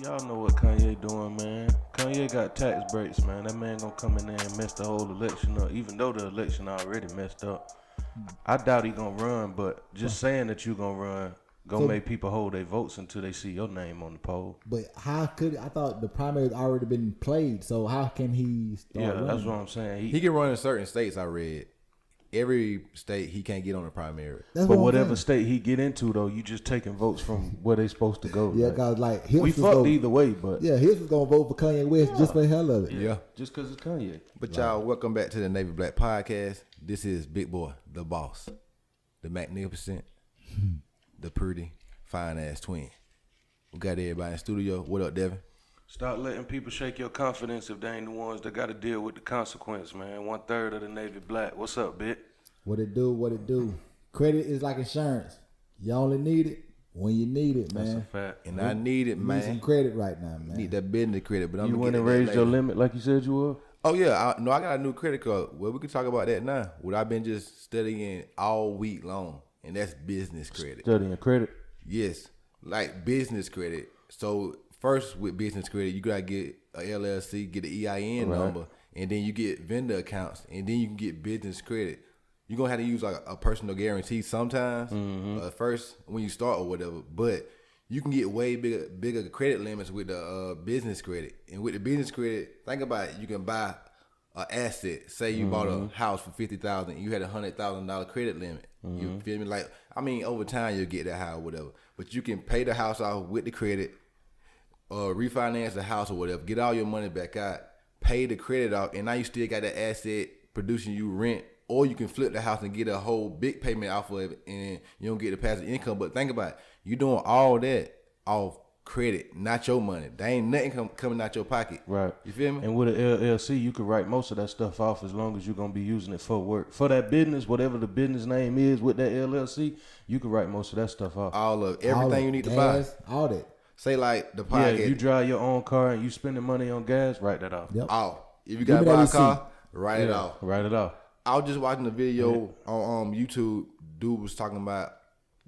Y'all know what Kanye doing, man. Kanye got tax breaks, man. That man gonna come in there and mess the whole election up, even though the election already messed up. I doubt he gonna run, but just saying that you gonna run gonna make people hold their votes until they see your name on the poll. But how could I thought the primary's already been played, so how can he start running? That's what I'm saying. He can run in certain states, I read. Every state he can't get on the primary. That's but what whatever state he get into, though, you just taking votes from where they supposed to go. Yeah, cause like his we fucked either way, but yeah, his was gonna vote for Kanye West just for the hell of it. Yeah, just cause it's Kanye. But y'all, welcome back to the Navy Black Podcast. This is Big Boy, the boss, the magnificent, the pretty, fine ass twin. We got everybody in the studio. What up, Devin? Stop letting people shake your confidence if they ain't the ones that got to deal with the consequence, man. 1/3 of the Navy Black. What's up, Bit? What it do? What it do? Credit is like insurance. You only need it when you need it, man. That's a fact. And I need it, man. Need some credit right now, man. Need that business credit, but I'm You gonna went get and that raised your later. limit like you said you were? Oh yeah, I got a new credit card. Well, we can talk about that now. What I've been just studying all week long, and that's business credit. Studying credit? Yes, like business credit. So first with business credit, you gotta get a LLC, get an EIN number, and then you get vendor accounts, and then you can get business credit. You're gonna have to use like a personal guarantee sometimes first when you start or whatever, but you can get way bigger credit limits with the business credit. And with the business credit, think about it, you can buy an asset. Say you bought a house for $50,000, you had $100,000 credit limit. You feel me? Like, I mean, over time you'll get that high or whatever, but you can pay the house off with the credit, refinance the house or whatever, get all your money back out, pay the credit off, and now you still got that asset producing you rent. Or you can flip the house and get a whole big payment off of it, and you don't get the passive income. But think about it, you doing all that off credit, not your money. There ain't nothing coming out your pocket. Right. You feel me? And with an LLC, you can write most of that stuff off as long as you're going to be using it for work. For that business, whatever the business name is with that LLC, you can write most of that stuff off. All of everything you need gas, to buy. all that. Say like the Yeah, podcast. if you drive your own car and you spending money on gas, write that off. Yep. Off. If you Give got to me that buy a receipt. car, write it off. Write it off. I was just watching a video on YouTube. Dude was talking about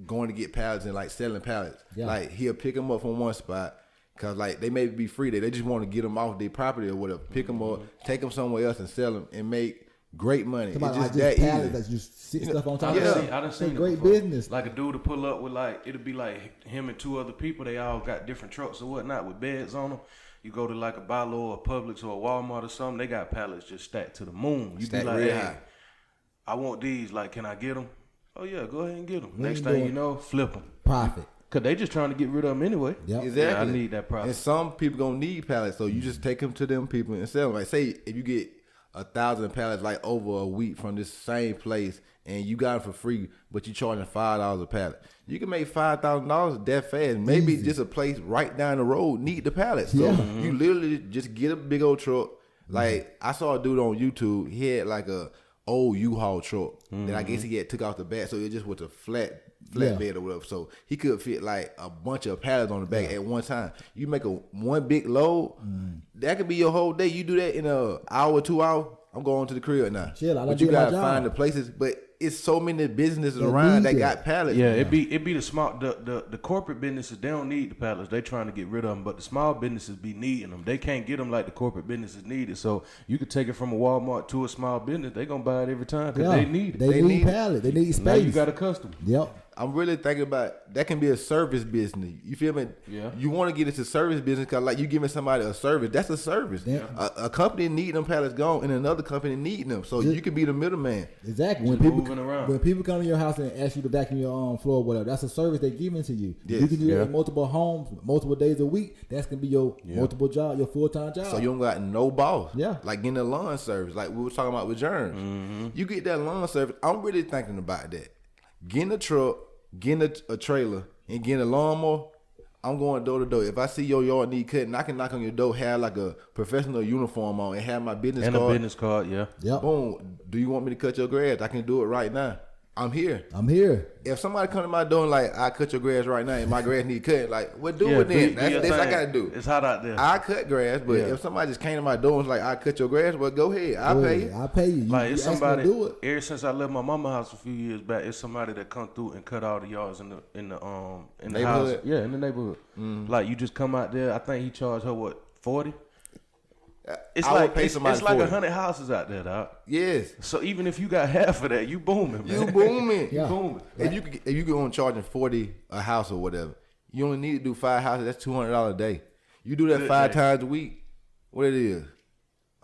going to get pallets and like selling pallets. Yeah. Like he'll pick them up from one spot because like they may be free. They just want to get them off their property or whatever. Pick them up, take them somewhere else and sell them and make great money. Somebody It's just like that pallets easy. that you sit stuff on top I of. done It's seen a it great before. business. Like a dude to pull up with it'll be like him and two other people. They all got different trucks or whatnot with beds on them. You go to like a Bi-Lo or Publix or a Walmart or something, they got pallets just stacked to the moon. You Stacked be like, real hey, high. I want these. Like, can I get them? Oh yeah, go ahead and get them. We Next ain't thing doing you know, flip them. Profit. Cause they just trying to get rid of them anyway. Yep. Exactly. Yeah, I need that And profit. some people gonna need pallets, so you just take them to them people and sell them. Like say if you get 1,000 pallets like over a week from this same place and you got them for free, but you charging $5 a pallet, you can make $5,000 that fast. Maybe Easy. just a place right down the road need the pallets. So Yeah. you literally just get a big old truck. Like I saw a dude on YouTube, he had like a old U-Haul truck that I guess he had took off the back, so it just was a flatbed or whatever. So he could fit like a bunch of pallets on the back at one time. You make one big load, that could be your whole day. You do that in an hour, 2 hours. I'm going to the crib now. Chill, I done but you did my gotta job. find the places. But it's so many businesses That around need that it. got pallets. Yeah, it be the small the corporate businesses. They don't need the pallets. They trying to get rid of them, but the small businesses be needing them. They can't get them like the corporate businesses need it. So you could take it from a Walmart to a small business. They gonna buy it every time because they need it. They need need it. pallet. They need space. Now you got a customer. Yep. I'm really thinking about that can be a service business. You feel me? Yeah. You want to get into service business because like you giving somebody a service. That's a service. Yeah. A company need them pallets gone, and another company need them. So you can be the middleman. Exactly. When Just people moving around. when people come to your house and ask you to vacuum your own floor or whatever, that's a service they're giving to you. Yes. You can do that Yeah. in multiple homes, multiple days a week. That's gonna be your multiple job, your full-time job. So you don't got no boss. Yeah. Like getting a lawn service, like we were talking about with Germs. You get that lawn service. I'm really thinking about that. Getting a truck, getting a trailer, and getting a lawnmower. I'm going door to door. If I see your yard need cutting, I can knock on your door, have like a professional uniform on, and have my business And card. a business card, yeah. Yep. Boom. Do you want me to cut your grass? I can do it right now. I'm here. I'm here. If somebody come to my door and like, I cut your grass right now and my grass need cut, like, what do Yeah, it then? do your That's I thing. gotta do. It's hot out there. I cut grass, but Yeah. if somebody just came to my door and was like, I cut your grass, well, go ahead. I'll pay you. I'll pay you. Like you it's ask me to somebody. do it. Ever since I left my mama house a few years back, it's somebody that come through and cut all the yards in the house. Neighborhood? Yeah, in the neighborhood. Like you just come out there. I think he charged her what 40. It's I would like pay it's somebody like 40. 100 houses out there, dog. Yes. So even if you got half of that, you booming, man. You booming. Yeah. Booming. If you go on charging 40 a house or whatever, you only need to do 5 houses. That's $200 a day. You do that Good 5 day. times a week. What it is?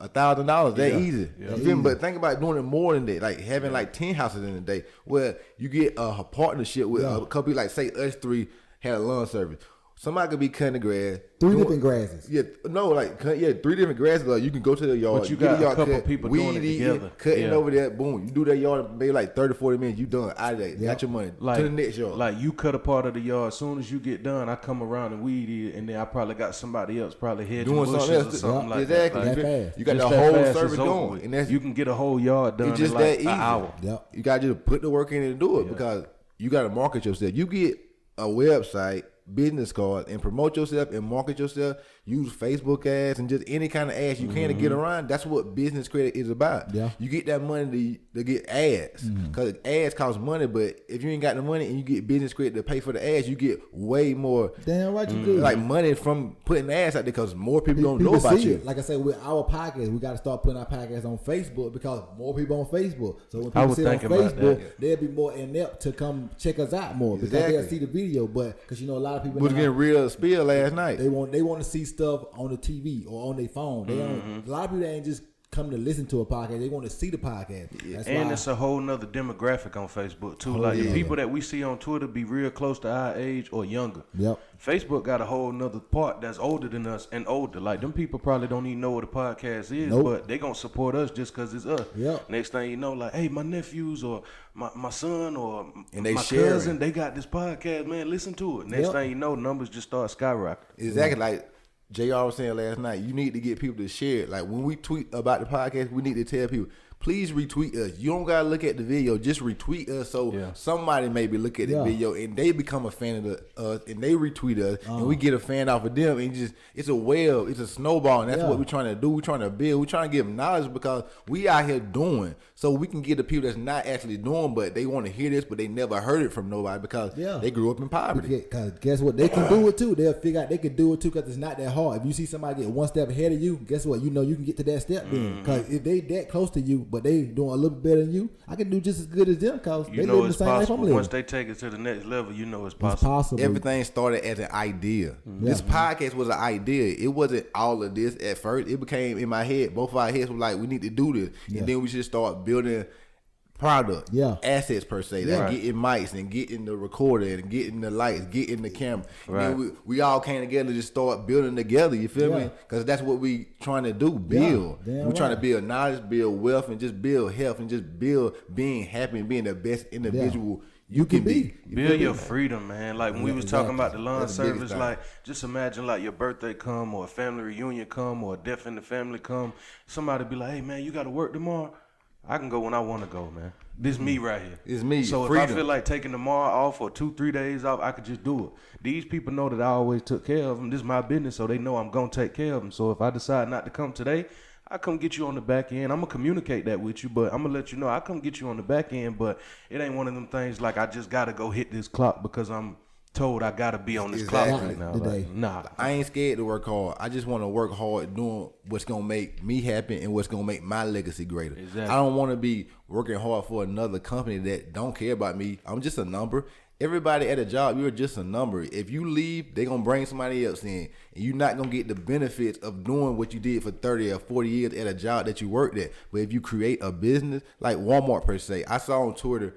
$1,000. That Yeah. easy. Yeah. You feel me? But think about doing it more than that. Like having like 10 houses in a day, where you get a partnership with a couple. Like say us 3 had a lawn service. Somebody could be cutting the grass. 3 doing- different grasses. Yeah, no, like 3 different grasses. Like you can go to the yard. But you get got the yard a couple cut, people weed doing it eating, together. cutting Yeah. over there. Boom, you do that yard maybe like 30, 40 minutes. You done out of there. Got your money Like, to the next yard. Like you cut a part of the yard. As soon as you get done, I come around and weed eat it, and then I probably got somebody else probably hedging doing bushes something or else. something like Exactly. that. That Like, fast. You got just the that whole fast service it's over going, with. and that's you can get a whole yard done it's just in like that easy. an hour. Yep. You got to just put the work in and do it because you got to market yourself. You get a website, business card, and promote yourself and market yourself. Use Facebook ads and just any kind of ads you can to get around. That's what business credit is about. Yeah. You get that money to get ads because ads cost money. But if you ain't got the money and you get business credit to pay for the ads, you get way more Damn right you do. like money from putting ads out there because more people don't know People about see you. it. Like I said, with our podcast, we got to start putting our podcast on Facebook because more people on Facebook. So when I people was see it on thinking about Facebook, that. they'll be more inept to come check us out more because Exactly. they'll see the video. But because a lot of people Was now, getting real spill last night. they want to see stuff on the TV or on their phone. They don't. A lot of people ain't just come to listen to a podcast. They want to see the podcast. That's And why. it's a whole nother demographic on Facebook too. Like the people that we see on Twitter be real close to our age or younger. Yep. Facebook got a whole nother part that's older than us and older. Like them people probably don't even know what a podcast is, Nope. but they gonna support us just cause it's us. Yep. Next thing you know, like, hey, my nephews or my son or And they my sharing. cousin, they got this podcast, man. Listen to it. Next Yep. thing you know, numbers just start skyrocketing. Exactly like JR was saying last night, you need to get people to share it. Like when we tweet about the podcast, we need to tell people, please retweet us. You don't gotta look at the video, just retweet us so somebody maybe look at the video and they become a fan of us and they retweet us and we get a fan off of them and just it's a whale, it's a snowball, and that's what we're trying to do. We're trying to build, we're trying to give them knowledge because we out here doing so we can get the people that's not actually doing but they want to hear this but they never heard it from nobody because they grew up in poverty. Because guess what? They can do it too. They'll figure out they can do it too because it's not that hard. If you see somebody get one step ahead of you, guess what? You know you can get to that step then. Because if they that close to you, but they doing a little bit better than you, I can do just as good as them because You they know live the it's same life I'm possible. living. Once they take it to the next level, you know it's It's possible. possible. Everything started as an idea. This podcast was an idea. It wasn't all of this at first. It became in my head. Both of our heads were like, we need to do this. And then we should start building product, assets per se. Like getting mics and getting the recorder and getting the lights, getting the camera. Right. And then we all came together to just start building together. You feel me? Because that's what we trying to do. Build. We're trying to build knowledge, build wealth, and just build health and just build being happy and being the best individual you can be. Build your freedom, man. Like when we was talking about the lawn That's the biggest service, thing. like just imagine like your birthday come or a family reunion come or a death in the family come. Somebody be like, hey man, you got to work tomorrow. I can go when I want to go, man. This me right here. It's me, So freedom. if I feel like taking tomorrow off or 2-3 days off, I could just do it. These people know that I always took care of them. This is my business, so they know I'm gonna take care of them. So if I decide not to come today, I come get you on the back end. I'm gonna communicate that with you, but I'm gonna let you know I come get you on the back end. But it ain't one of them things like I just gotta go hit this clock because I'm told I gotta be on this clock right now. Today. Like, nah. I ain't scared to work hard. I just want to work hard doing what's going to make me happy and what's going to make my legacy greater. Exactly. I don't want to be working hard for another company that don't care about me. I'm just a number. Everybody at a job, you're just a number. If you leave, they're going to bring somebody else in. And you're not going to get the benefits of doing what you did for 30 or 40 years at a job that you worked at. But if you create a business, like Walmart per se, I saw on Twitter,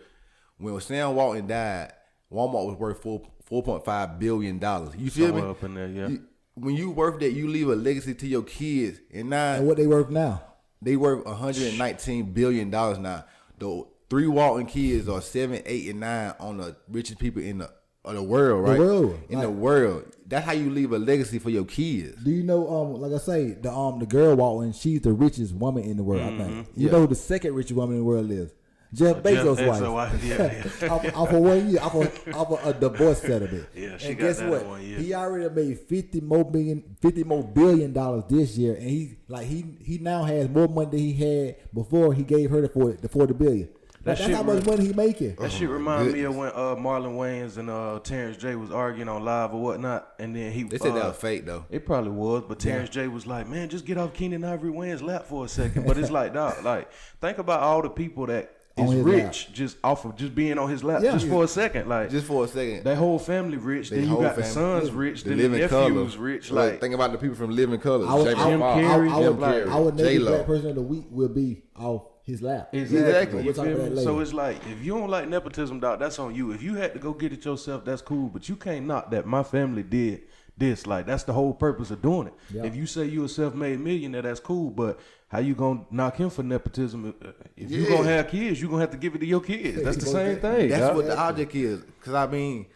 when Sam Walton died, Walmart was worth $4.5 billion. You feel Somewhere me? up in there, yeah. When you worth that, you leave a legacy to your kids. And now And what they worth now? they worth $119 billion now. The 3 Walton kids are 7, 8, and 9 on the richest people in the world, right? The world. In the world. That's how you leave a legacy for your kids. Do you know, like I say, the girl Walton, she's the richest woman in the world, I think. You know who the second richest woman in the world is? Jeff Bezos' wife. Yeah. off of 1 year, off of a divorce settlement. Yeah, she and got guess that what? in 1 year. He already made $50 more billion this year, and he now has more money than he had before he gave her the $40 billion. That's how much money he making. That shit remind me of when Marlon Wayans and Terrence J was arguing on live or whatnot, and then They said that was fake though. It probably was, but Terrence J was like, "Man, just get off Keenan Ivory Wayans' lap for a second." But it's like, dog, like think about all the people that is rich lap. Just off of just being on his lap just for a second, like just for a second. That whole family rich. Then you got the sons rich. Then the nephews rich. Like think about the people from Living Colors. Jim Carrey, I would name the Black Person of the Week will be off his lap. Exactly. So it's like, if you don't like nepotism, dog, that's on you. If you had to go get it yourself, that's cool. But you can't knock that my family did this. Like, that's the whole purpose of doing it. Yeah. If you say you a self-made millionaire, that's cool. But how you gonna knock him for nepotism? If you gonna have kids, you gonna have to give it to your kids. That's the same thing. That's what the object is. Because I mean,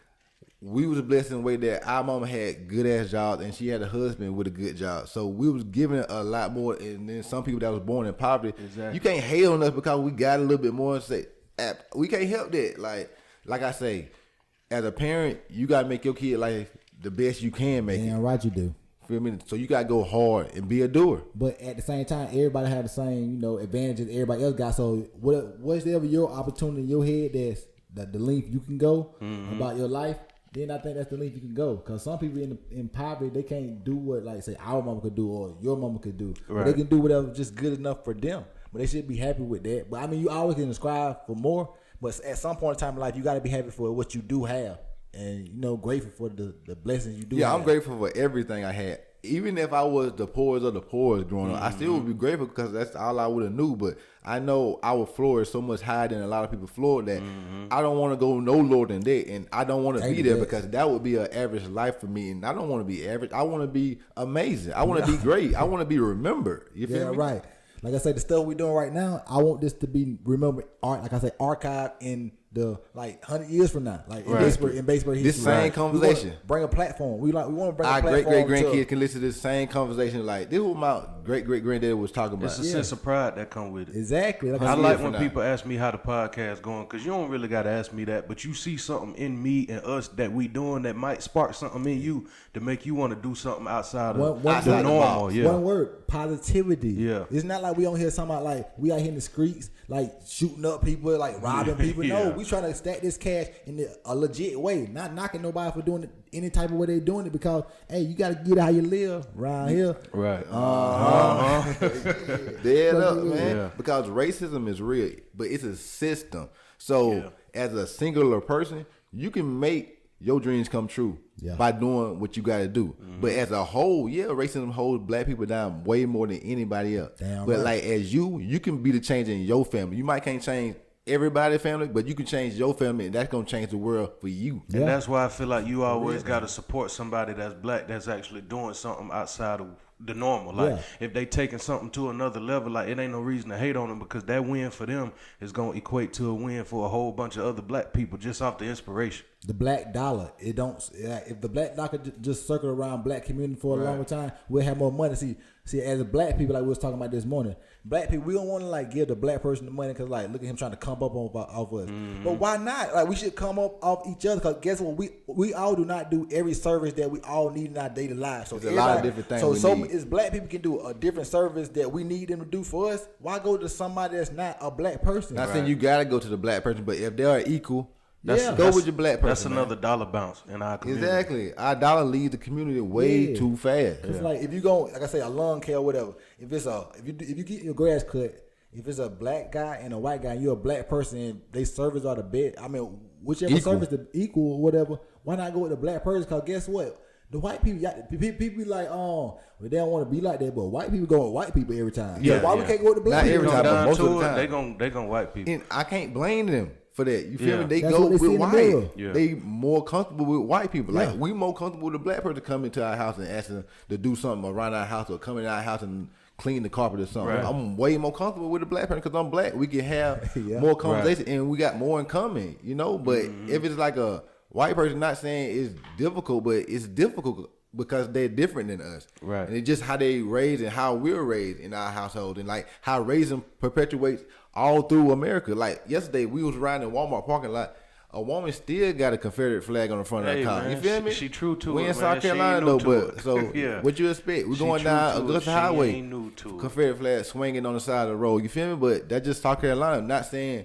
we was blessed in a way that our mama had good ass jobs and she had a husband with a good job. So we was given a lot more. And then some people that was born in poverty, you can't hate on us because we got a little bit more. And say we can't help that. Like I say, as a parent, you gotta make your kid life the best you can make it. Damn right you do. Feel me? So you gotta go hard and be a doer. But at the same time, everybody have the same, advantages everybody else got. So what's ever your opportunity in your head that's the length you can go about your life, then I think that's the length you can go. Because some people in poverty, they can't do what, like, say, our mama could do or your mama could do. Right. But they can do whatever just good enough for them. But they should be happy with that. But I mean, you always can strive for more. But at some point in time in life, you got to be happy for what you do have. And, grateful for the blessings you do have. Yeah, I'm grateful for everything I had. Even if I was the poorest of the poorest growing up, I still would be grateful because that's all I would have knew. But I know our floor is so much higher than a lot of people's floor that I don't want to go no lower than that. And I don't want to be there because that would be an average life for me. And I don't want to be average. I want to be amazing. I want to be great. I want to be remembered. You feel me? Right. Like I say, the stuff we're doing right now, I want this to be remembered, like I say, archived in the 100 years from now, like in baseball history. This same conversation. Bring a platform. We want to bring our a platform. Our great grandkids can listen to this same conversation. Like this is what my great granddaddy was talking about. It's a sense of pride that come with it. Exactly. I like when people ask me how the podcast going, because you don't really got to ask me that, but you see something in me and us that we doing that might spark something in you to make you want to do something outside of the normal. Yeah. One word: positivity. Yeah. It's not like we on here talking about like we out here in the streets like shooting up people, like robbing people. No, we trying to stack this cash in a legit way, not knocking nobody for doing it any type of way they doing it, because hey, you got to get how you live around here. Right. Dead up, man. Yeah. Because racism is real, but it's a system. So as a singular person, you can make your dreams come true by doing what you got to do. But as a whole, racism holds black people down way more than anybody else. But like as you can be the change in your family. You might can't change everybody's family, but you can change your family, and that's gonna change the world for you. And that's why I feel like you always got to support somebody that's black that's actually doing something outside of the normal. Like if they taking something to another level, like it ain't no reason to hate on them, because that win for them is gonna equate to a win for a whole bunch of other black people just off the inspiration. The black dollar, it don't. If the black dollar just circle around black community for a longer time, we'll have more money. See, as a black people, like we was talking about this morning, black people, we don't want to like give the black person the money because like look at him trying to come up off us. But why not? Like we should come up off each other, because guess what? We all do not do every service that we all need in our daily lives. So there's a lot of different things. So as black people can do a different service that we need them to do for us, why go to somebody that's not a black person? Not saying you gotta go to the black person, but if they are equal, go with your black person. That's another dollar bounce in our community. Exactly. Our dollar leaves the community way too fast. It's like if you go, like I say, a lawn care or whatever. If you get your grass cut, if it's a black guy and a white guy, and you're a black person, and they service are the best. I mean, whichever service the equal or whatever. Why not go with the black person? Because guess what? The white people be like, they don't want to be like that, but white people go with white people every time. Yeah, why we can't go with the black people? Not every time, but most of the time. They gon' white people. And I can't blame them for that. You feel me? They go with white. They more comfortable with white people. Like we more comfortable with a black person coming to our house and asking them to do something around our house or come in our house and clean the carpet or something. Right. I'm way more comfortable with a black person because I'm black. We can have more conversation and we got more in common, But if it's like a white person, not saying it's difficult, but it's difficult because they're different than us. Right. And it's just how they raised and how we're raised in our household, and like how raising perpetuates all through America. Like yesterday, we was riding in Walmart parking lot. A woman still got a Confederate flag on the front of her car. Man, You feel me? She true to we it, in man. South She ain't Carolina new though, to but it. so Yeah. what you expect? We She going true down to it. Augusta She Highway, ain't new to it. Confederate flag swinging on the side of the road. You feel me? But that's just South Carolina. I'm not saying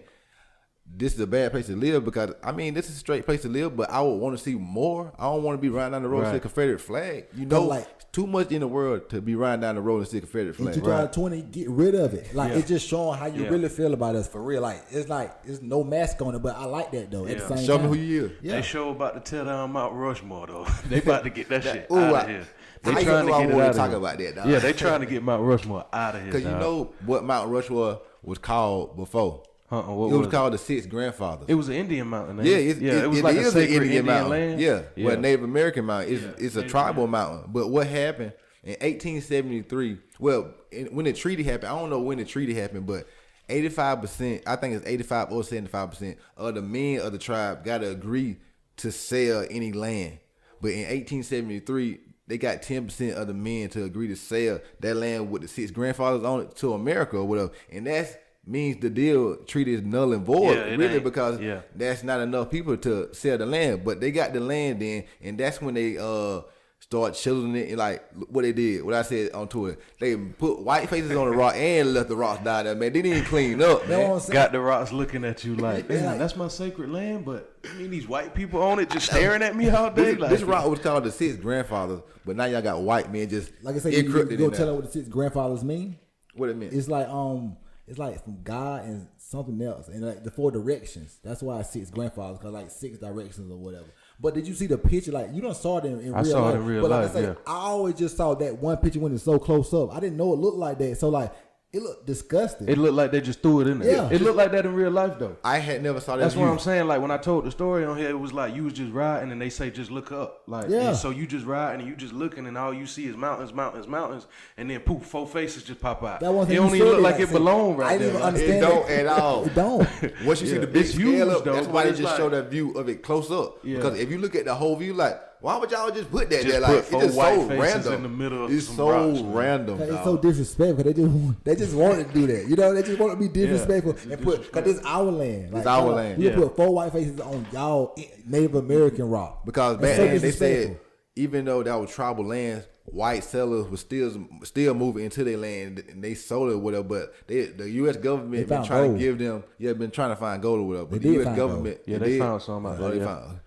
this is a bad place to live, because I mean this is a straight place to live, but I would want to see more. I don't want to be riding down the road and see a Confederate flag. You know, like too much in the world to be riding down the road and see a Confederate flag. In 2020, get rid of it. Like it's just showing how you really feel about us for real. Like it's no mask on it, but I like that though. At the same Show time. me who you is. Yeah. They sure about to tear down Mount Rushmore though. They about to get that shit Ooh, out of here. They I trying to get it want out to talk of about that, dog. here. Yeah, they trying to get Mount Rushmore out of here. Because you know what Mount Rushmore was called before. What it was called the Six Grandfathers. It was an Indian mountain. Yeah, it was like a is sacred an Indian mountain. land. Yeah, well, Native American mountain. It's a tribal mountain. But what happened in 1873? Well, when the treaty happened, I don't know when the treaty happened, but 85%, I think it's 85 or 75% of the men of the tribe got to agree to sell any land. But in 1873, they got 10% of the men to agree to sell that land with the Six Grandfathers on it to America or whatever. And that's means the deal treaty is null and void, really, because that's not enough people to sell the land. But they got the land in, and that's when they start chiseling it. And like what they did, what I said on Twitter, they put white faces on the rock and let the rocks die there, man. They didn't clean up, man. Got the rocks looking at you like, damn, that's my sacred land, but I mean these white people on it just staring at me all day. This rock was called the Six Grandfathers, but now y'all got white men just like I said, you go tell them what the Six Grandfathers mean. What it mean? It's like from God and something else, and like the 4 directions. That's why it's Six Grandfathers, because like 6 directions or whatever. But did you see the picture? Like you done saw it in real life. I saw it in real life. I always just saw that one picture when it's so close up. I didn't know it looked like that. So like it looked disgusting. It looked like they just threw it in there. Yeah. It looked like that in real life though. I had never saw that. That's what I'm saying. Like when I told the story on here, it was like you was just riding and they say just look up. Like and so you just riding and you just looking and all you see is mountains, mountains, mountains, and then poof, 4 faces just pop out. That it don't even look like it belong right there. I didn't even understand it. Don't at all. It don't. Once you see the big scale up, that's why they just like, show that view of it close up. Yeah. Because if you look at the whole view, like why would y'all just put that just there? Like it's just so random in the middle of it's some so rocks, random. It's so disrespectful. They just wanted to do that. You know, they just want to be disrespectful and put because this our land. It's our land. We put 4 white faces on y'all Native American rock. Because back then they said even though that was tribal lands, white settlers was still moving into their land and they sold it or whatever. But the U.S. government been trying to give them been trying to find gold or whatever. But the U.S. government they found some out there.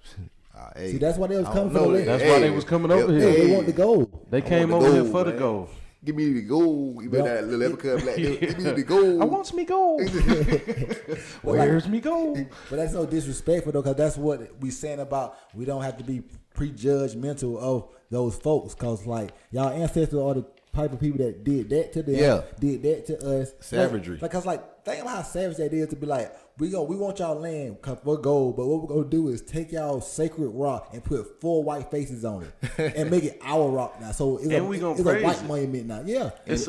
Hey, see, that's why they was coming for the land. That's why they was coming over here. They want the gold. They came over here for the gold. Give me the gold. Give me that little ever black dude. Give me the gold. I want me gold. Where's me gold? But that's no disrespectful though, because that's what we saying about. We don't have to be prejudgmental of those folks, because like y'all ancestors are the type of people that did that to them, did that to us. Savagery. Like, cause like think about how savage that is to be like, we want y'all land for gold, but what we're gonna do is take y'all sacred rock and put 4 white faces on it and make it our rock now. So it's a white monument now. Yeah, it's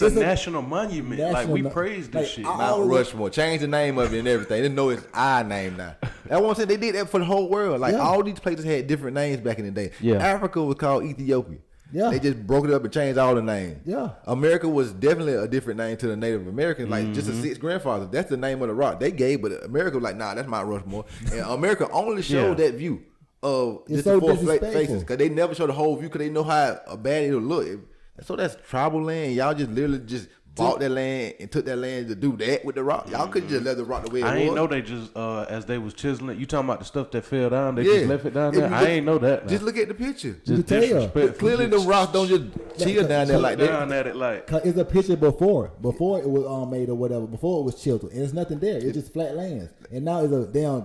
a national monument. Like we praise this shit. Mount Rushmore. Change the name of it and everything. They know it's our name now. That's what I'm saying. They did that for the whole world. Like all these places had different names back in the day. Yeah. Africa was called Ethiopia. Yeah. They just broke it up and changed all the names. Yeah. America was definitely a different name to the Native Americans. Like just the Six Grandfathers. That's the name of the rock they gave, but America was like, nah, that's Mount Rushmore. And America only showed that view of just the 4 faces, because they never show the whole view because they know how bad it'll look. So that's tribal land. Y'all just literally just bought that land and took that land to do that with the rock. Y'all couldn't just let the rock the way it was. I ain't know they just as they was chiseling it. You talking about the stuff that fell down? They just left it down there. I ain't know that. Just look at the picture. Just disrespectful. Clearly, the rocks don't just chill down there like that. Down at it like it's a picture before it was made or whatever. Before it was chiseled, and there's nothing there. It's just flat lands, and now it's a damn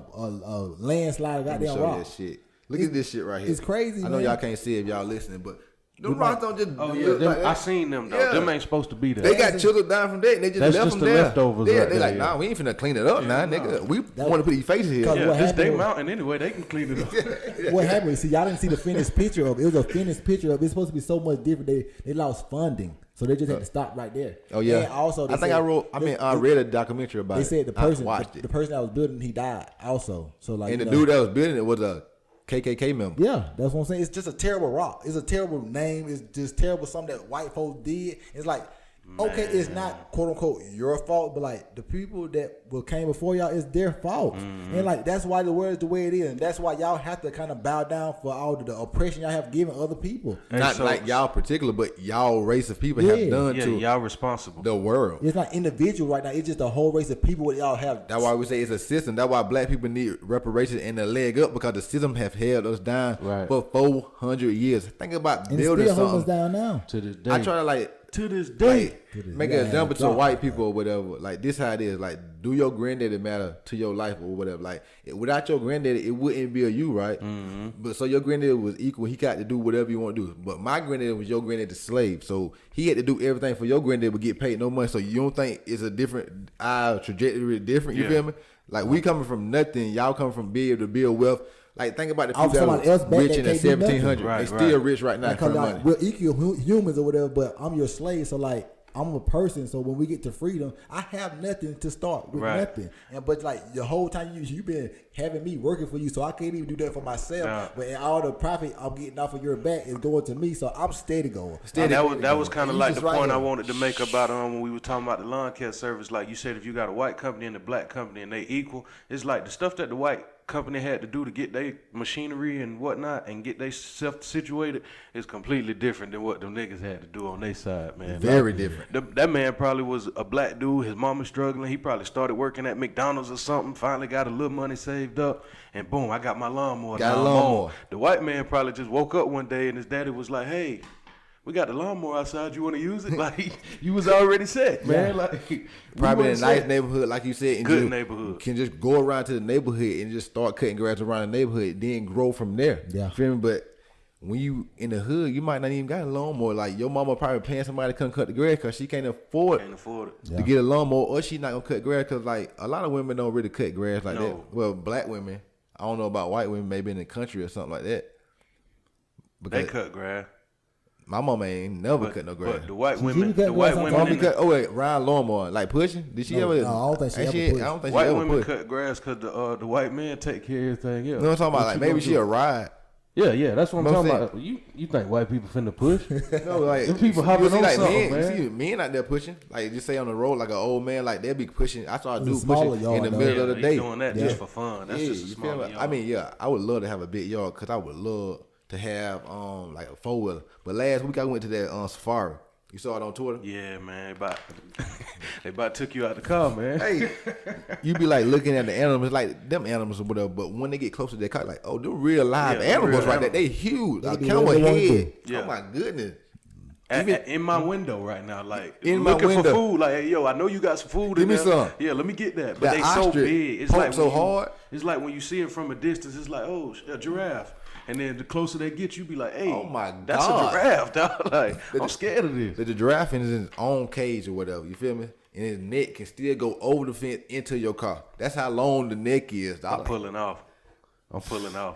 landslide. Goddamn rock. That shit. Look at this shit right here. It's crazy. I know y'all can't see it if y'all listening, but them rocks don't just. Oh yeah, I seen them though. Them ain't supposed to be there. They got chiseled down from there, and they just left them there. Leftovers. They like, nah, we ain't finna clean it up, nigga. We want to put these faces here. Yeah, it's their mountain anyway. They can clean it up. What happened? See, y'all didn't see the finished picture of it. It was a finished picture of it. It's supposed to be so much different. They lost funding, so they just had to stop right there. Oh yeah. And also, I read a documentary about it. They said the person that was building, he died also. So like, and the dude that was building it was a KKK member. Yeah, that's what I'm saying. It's just a terrible rock. It's a terrible name. It's just terrible something that white folks did. It's like, okay, it's not quote unquote your fault, but like the people that came before y'all, it's their fault. And like that's why the world is the way it is. And that's why y'all have to kind of bow down for all the oppression y'all have given other people. Not like y'all particular, but y'all race of people have done to y'all responsible. the world. It's not individual right now. It's just a whole race of people what y'all have. That's why we say it's a system. That's why black people need reparations and a leg up because the system have held us down for 400 years. Think about And building it's still holding something. us down now. To this day. I try to like to this day. make an example to white people or whatever. Like this how it is. Like do your granddaddy matter to your life or whatever. Like without your granddaddy, it wouldn't be a you, right? But so your granddaddy was equal. He got to do whatever you want to do. But my granddaddy was your granddaddy's slave, so he had to do everything for your granddaddy but get paid no money. So you don't think it's a different trajectory different? You feel me? Like we coming from nothing, y'all coming from being able to build wealth. Like think about the people that were rich in the 1700s. They still rich right now for money. We're equal humans or whatever, but I'm your slave. So like I'm a person. So when we get to freedom, I have nothing to start with nothing. And but like the whole time you been having me working for you, so I can't even do that for myself. But all the profit I'm getting off of your back is going to me. So I'm steady going. That was kind of like the point I here. wanted to make about when we were talking about the lawn care service. Like you said, if you got a white company and a black company and they equal, it's like the stuff that the white company had to do to get their machinery and whatnot and get they self situated is completely different than what them niggas had to do on their side, man. Very different. That man probably was a black dude. His mama struggling. He probably started working at McDonald's or something. Finally got a little money saved up, and boom, I got my lawnmower. Got a lawnmower. The white man probably just woke up one day and his daddy was like, "Hey, we got the lawnmower outside. You want to use it?" Like you was already set, man. Like probably in a nice neighborhood, like you said, and good neighborhood. Can just go around to the neighborhood and just start cutting grass around the neighborhood, then grow from there. Yeah. Feel me? But when you in the hood, you might not even got a lawnmower. Like your mama probably paying somebody to come cut the grass because she can't afford it to get a lawnmower, or she not gonna cut grass because like a lot of women don't really cut grass like that. Well, black women, I don't know about white women, maybe in the country or something like that. They cut grass. My mama ain't never cut no grass. But the white women, ride lawnmower, like pushing. Did she ever? No, I don't think she ever pushed. I don't think white she ever women pushed. cut grass because the white men take care of everything else. You know what I'm talking about? Like maybe she a ride. Yeah, that's what I'm talking about. You think white people finna push? No, like them people hopping on like something, man. You see men out there pushing, like just say on the road, like an old man, like they'll be pushing. I saw a dude smaller pushing yard, in the though. middle of the day. Doing that just for fun. That's just a you small feel me? yard. I mean, yeah, I would love to have a big yard because I would love to have like a 4-wheeler. But last week I went to that safari. You saw it on Twitter? Yeah, man. They about took you out the car, man. Hey, you be like looking at the animals, like them animals or whatever. But when they get closer to their car, like, oh, they're real live animals right there. They huge. Like camel head. Yeah. Oh my goodness. In my window right now, like in my looking window. for food. Like, hey, yo, I know you got some food. Give in me there. some. Yeah, let me get that. But That they so ostrich big. It's poke like so hard. It's like when you see it from a distance. It's like, oh, a giraffe. And then the closer they get, you be like, hey, Oh my that's God. a giraffe, dog. Like, I'm scared of this. The giraffe is in his own cage or whatever. You feel me? And his neck can still go over the fence into your car. That's how long the neck is, dog. I'm pulling off.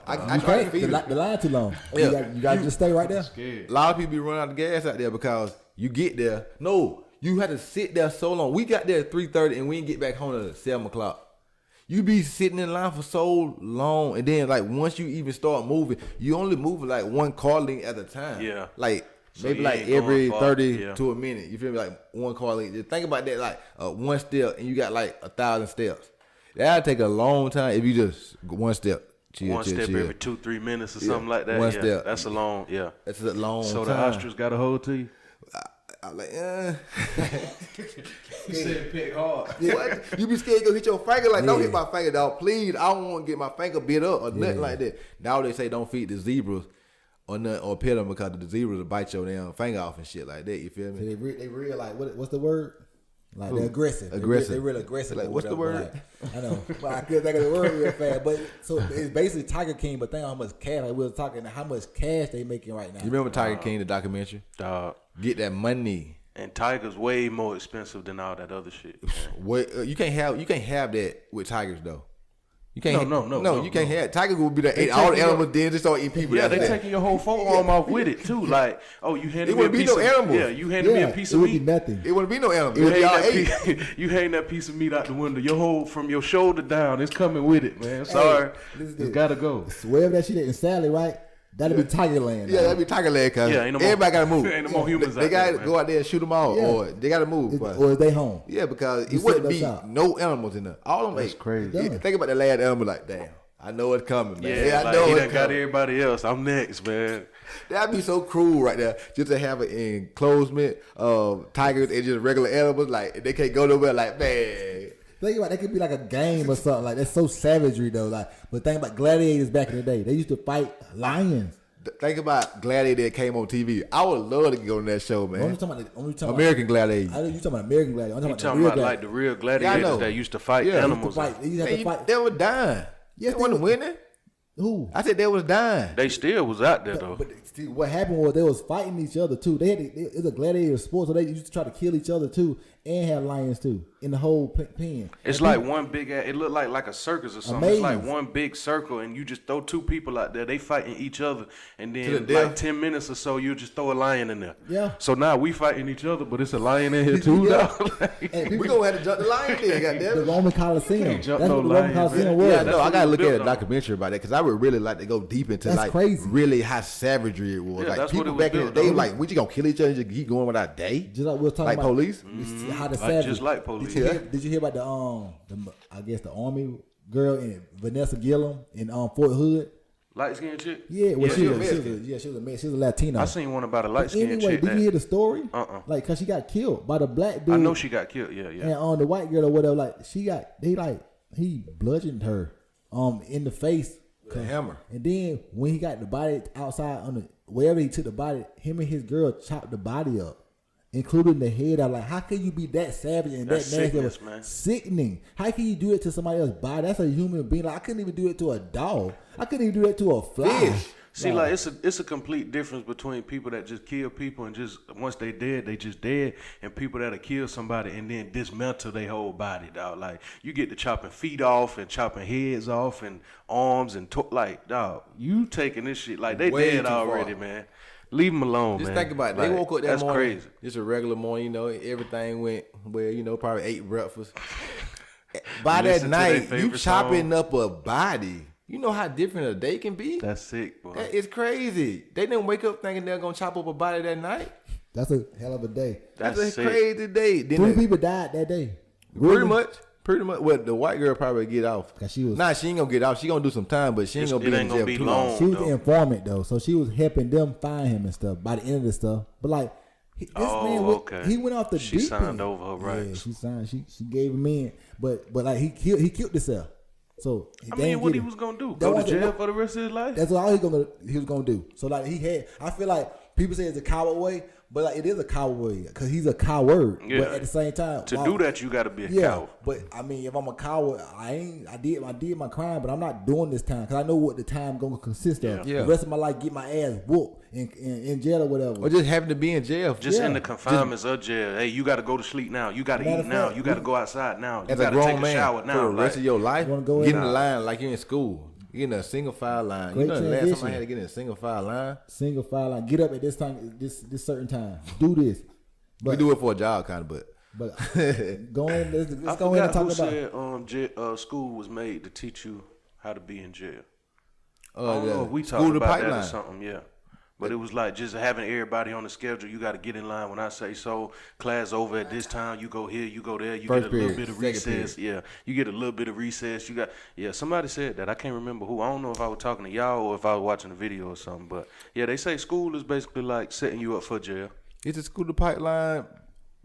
I You try to can't. feed him. The line too long. Yeah. You got to just stay right there. A lot of people be running out of gas out there because you get there. No, you had to sit there so long. We got there at 3:30 and we didn't get back home at 7 o'clock. You be sitting in line for so long, and then like once you even start moving, you only move like one car length at a time. Yeah. Like So maybe you like ain't every going far. 30 Yeah. to a minute. You feel me? Like one car length. Just think about that, like one step, and you got like 1,000 steps. That'll take a long time if you just one step. Chill, One chill, step chill. every 2-3 minutes or something like that. One yeah, step. That's a long, yeah. That's a long So time. the ostrich got a hold to you? I'm like, He said pick hard. What? You be scared to go hit your finger? Like, don't hit my finger, dog. Please, I don't want to get my finger bit up or nothing like that. Now they say don't feed the zebras or nothing, or pet them because the zebras will bite your damn finger off and shit like that. You feel me? So they real like what's the word? Like they're aggressive. Aggressive. They're real aggressive. Like, or what's the whatever, word? like, I know, but I couldn't think of the word real fast. But so it's basically Tiger King. But think how much cash. Like we was talking how much cash they making right now. You remember Tiger King, the documentary? Dog. Get that money. And Tiger's way more expensive than all that other shit. What you can't have that with tigers though. You can't. No, you can't have. Tiger would be the ate all the animals, then just start eating people. Yeah, they taking your whole forearm off with it too. Like, oh, you handed me a piece of animals. Yeah, you handed me a piece of meat. It would be nothing. It wouldn't be no animals. You hang that piece of meat out the window. Your whole from your shoulder down, it's coming with it, man. Sorry, it's gotta go. Wherever that shit at in Sally, right? That'd be Tigerland. Yeah, that'd be Tigerland. Cause everybody gotta move. Ain't no more humans. They gotta go out there and shoot them all, or they gotta move. Or is they home? Yeah, because it wouldn't be no animals in there. All of them. That's crazy. Think about the last animal. Like, damn, I know it's coming, man. Yeah, I know he it's done coming. got everybody else. I'm next, man. That'd be so cruel right there, just to have an enclosement of tigers and just regular animals. Like, they can't go nowhere. Like, man. Think about it, that could be like a game or something. Like, that's so savagery though. Like, but think about gladiators back in the day. They used to fight lions. Think about Gladiator that came on TV. I would love to go on that show, man. American Gladiator. I know you talking about American Gladiator. I'm You talking about like the real gladiators that used to fight animals. They were dying. Yes, they wasn't winning. Who? I said they was dying. They still was out there though. But see, what happened was they was fighting each other too. It's a gladiator sport, so they used to try to kill each other too, and have lions too in the whole pen. It's like one big. It looked like a circus or something. Amazing. It's like one big circle, and you just throw two people out there. They fighting each other, and then like 10 minutes or so, you just throw a lion in there. Yeah. So now we fighting each other, but it's a lion in here too. Yeah. We gonna have to jump the lion there, goddamn. The Roman Coliseum. That's what the Roman Coliseum was. Yeah, no, I gotta look at a documentary about that because I would really like to go deep into crazy. Really how savagery it was. Yeah, like people back in the day, like we just gonna kill each other and just keep going without day. Just like we were talking like about police. How the savage. Just like police. Did you hear about the I guess the army girl in Vanessa Gillum in Fort Hood? Light skinned chick? Yeah, well, she was a Latino. I seen one about a light skinned chick. Did you hear the story? Like, cause she got killed by the black dude. I know she got killed. Yeah. And on the white girl or whatever, like he bludgeoned her in the face with a hammer. And then when he got the body outside wherever he took the body, him and his girl chopped the body up, including the head. I'm like, how can you be that savage and that's that nasty? sickness, man. Sickening. How can you do it to somebody else's body? That's a human being. Like, I couldn't even do it to a dog. I couldn't even do that to a fly. Fish. See, like it's a complete difference between people that just kill people and just once they dead, they just dead, and people that'll kill somebody and then dismantle their whole body, dog. Like, you get to chopping feet off and chopping heads off and arms and like, dog, you taking this shit like they way dead already, man. Leave them alone, just man. Think about it. They woke up that that's morning. Crazy. Just a regular morning, you know, everything went well, you know, probably ate breakfast. By that night, you chopping up a body. You know how different a day can be? That's sick, boy. It's crazy. They didn't wake up thinking they're going to chop up a body that night. That's a hell of a day. That's a crazy day. Then 3 people died that day. Pretty much. Well, the white girl probably get off. She was, she ain't going to get off. She going to do some time, but she ain't going to be in jail too long. She was the informant, though. So she was helping them find him and stuff by the end of the stuff. But, like, this man, he went off the deep end. She signed over her rights. Yeah, she signed. She gave him in. But like, he killed himself. So what he was gonna do? Go to jail for the rest of his life? That's all he was gonna do. So like I feel like people say it's a coward way, but like it is a coward way because he's a coward. Yeah. But at the same time, to do that you got to be a coward. But I mean, if I'm a coward, I did my crime, but I'm not doing this time because I know what the time gonna consist of. Yeah. The rest of my life, get my ass whooped in jail or whatever. Or just having to be in jail. Just in the confinements of jail. Hey, you got to go to sleep now. You got to eat now. You got to go outside now. You got to take a shower now. For the rest of your life, get in the line like you're in school. You're in a single file line. You know the last time I had to get in a single file line? Single file line. Get up at this time, this certain time. Do this. But, we do it for a job, kind of, but go in. Let's go in and talk about. Said school was made to teach you how to be in jail. We talked about that or something, yeah. But it was like just having everybody on the schedule. You got to get in line when I say so. Class over at this time. You go here. You go there. You get a little bit of recess. Yeah, you get a little bit of recess. You got somebody said that. I can't remember who. I don't know if I was talking to y'all or if I was watching a video or something. But yeah, they say school is basically like setting you up for jail. It's a school to pipeline,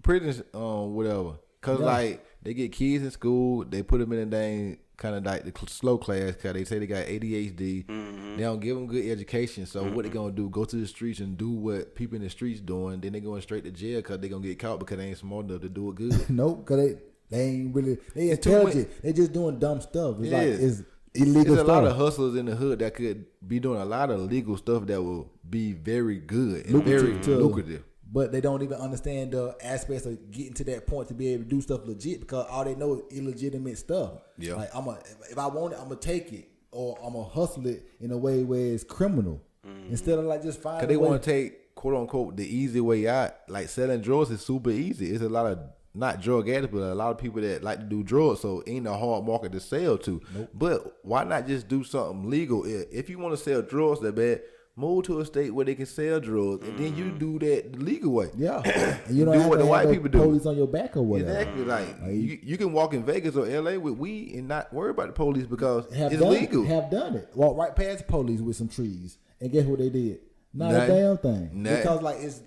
prison, whatever. Cause like they get kids in school, they put them in a dang kind of like the slow class because they say they got ADHD. Mm-hmm. They don't give them good education. So what they gonna do? Go to the streets and do what people in the streets doing. Then they going straight to jail because they gonna get caught because they ain't smart enough to do it good. Nope, because they ain't really. They intelligent. They just doing dumb stuff. It's like it's illegal. There's a lot of hustlers in the hood that could be doing a lot of legal stuff that will be very good and very lucrative. but they don't even understand the aspects of getting to that point to be able to do stuff legit because all they know is illegitimate stuff. Yeah. Like if I want it, I'm gonna take it or I'm gonna hustle it in a way where it's criminal instead of like just finding. Cause they want to take quote unquote the easy way out. Like selling drugs is super easy. It's a lot of not drug addicts, but a lot of people that like to do drugs. So it ain't a hard market to sell to. Nope. But why not just do something legal? If you want to sell drugs that bad, move to a state where they can sell drugs, and then you do that the legal way. Yeah, and you don't do have what to the white have people do. Police on your back or whatever. Exactly. Like you can walk in Vegas or LA with weed and not worry about the police because it's legal. Have done it. Walk right past the police with some trees, and guess what they did? Not a damn thing. Because like it's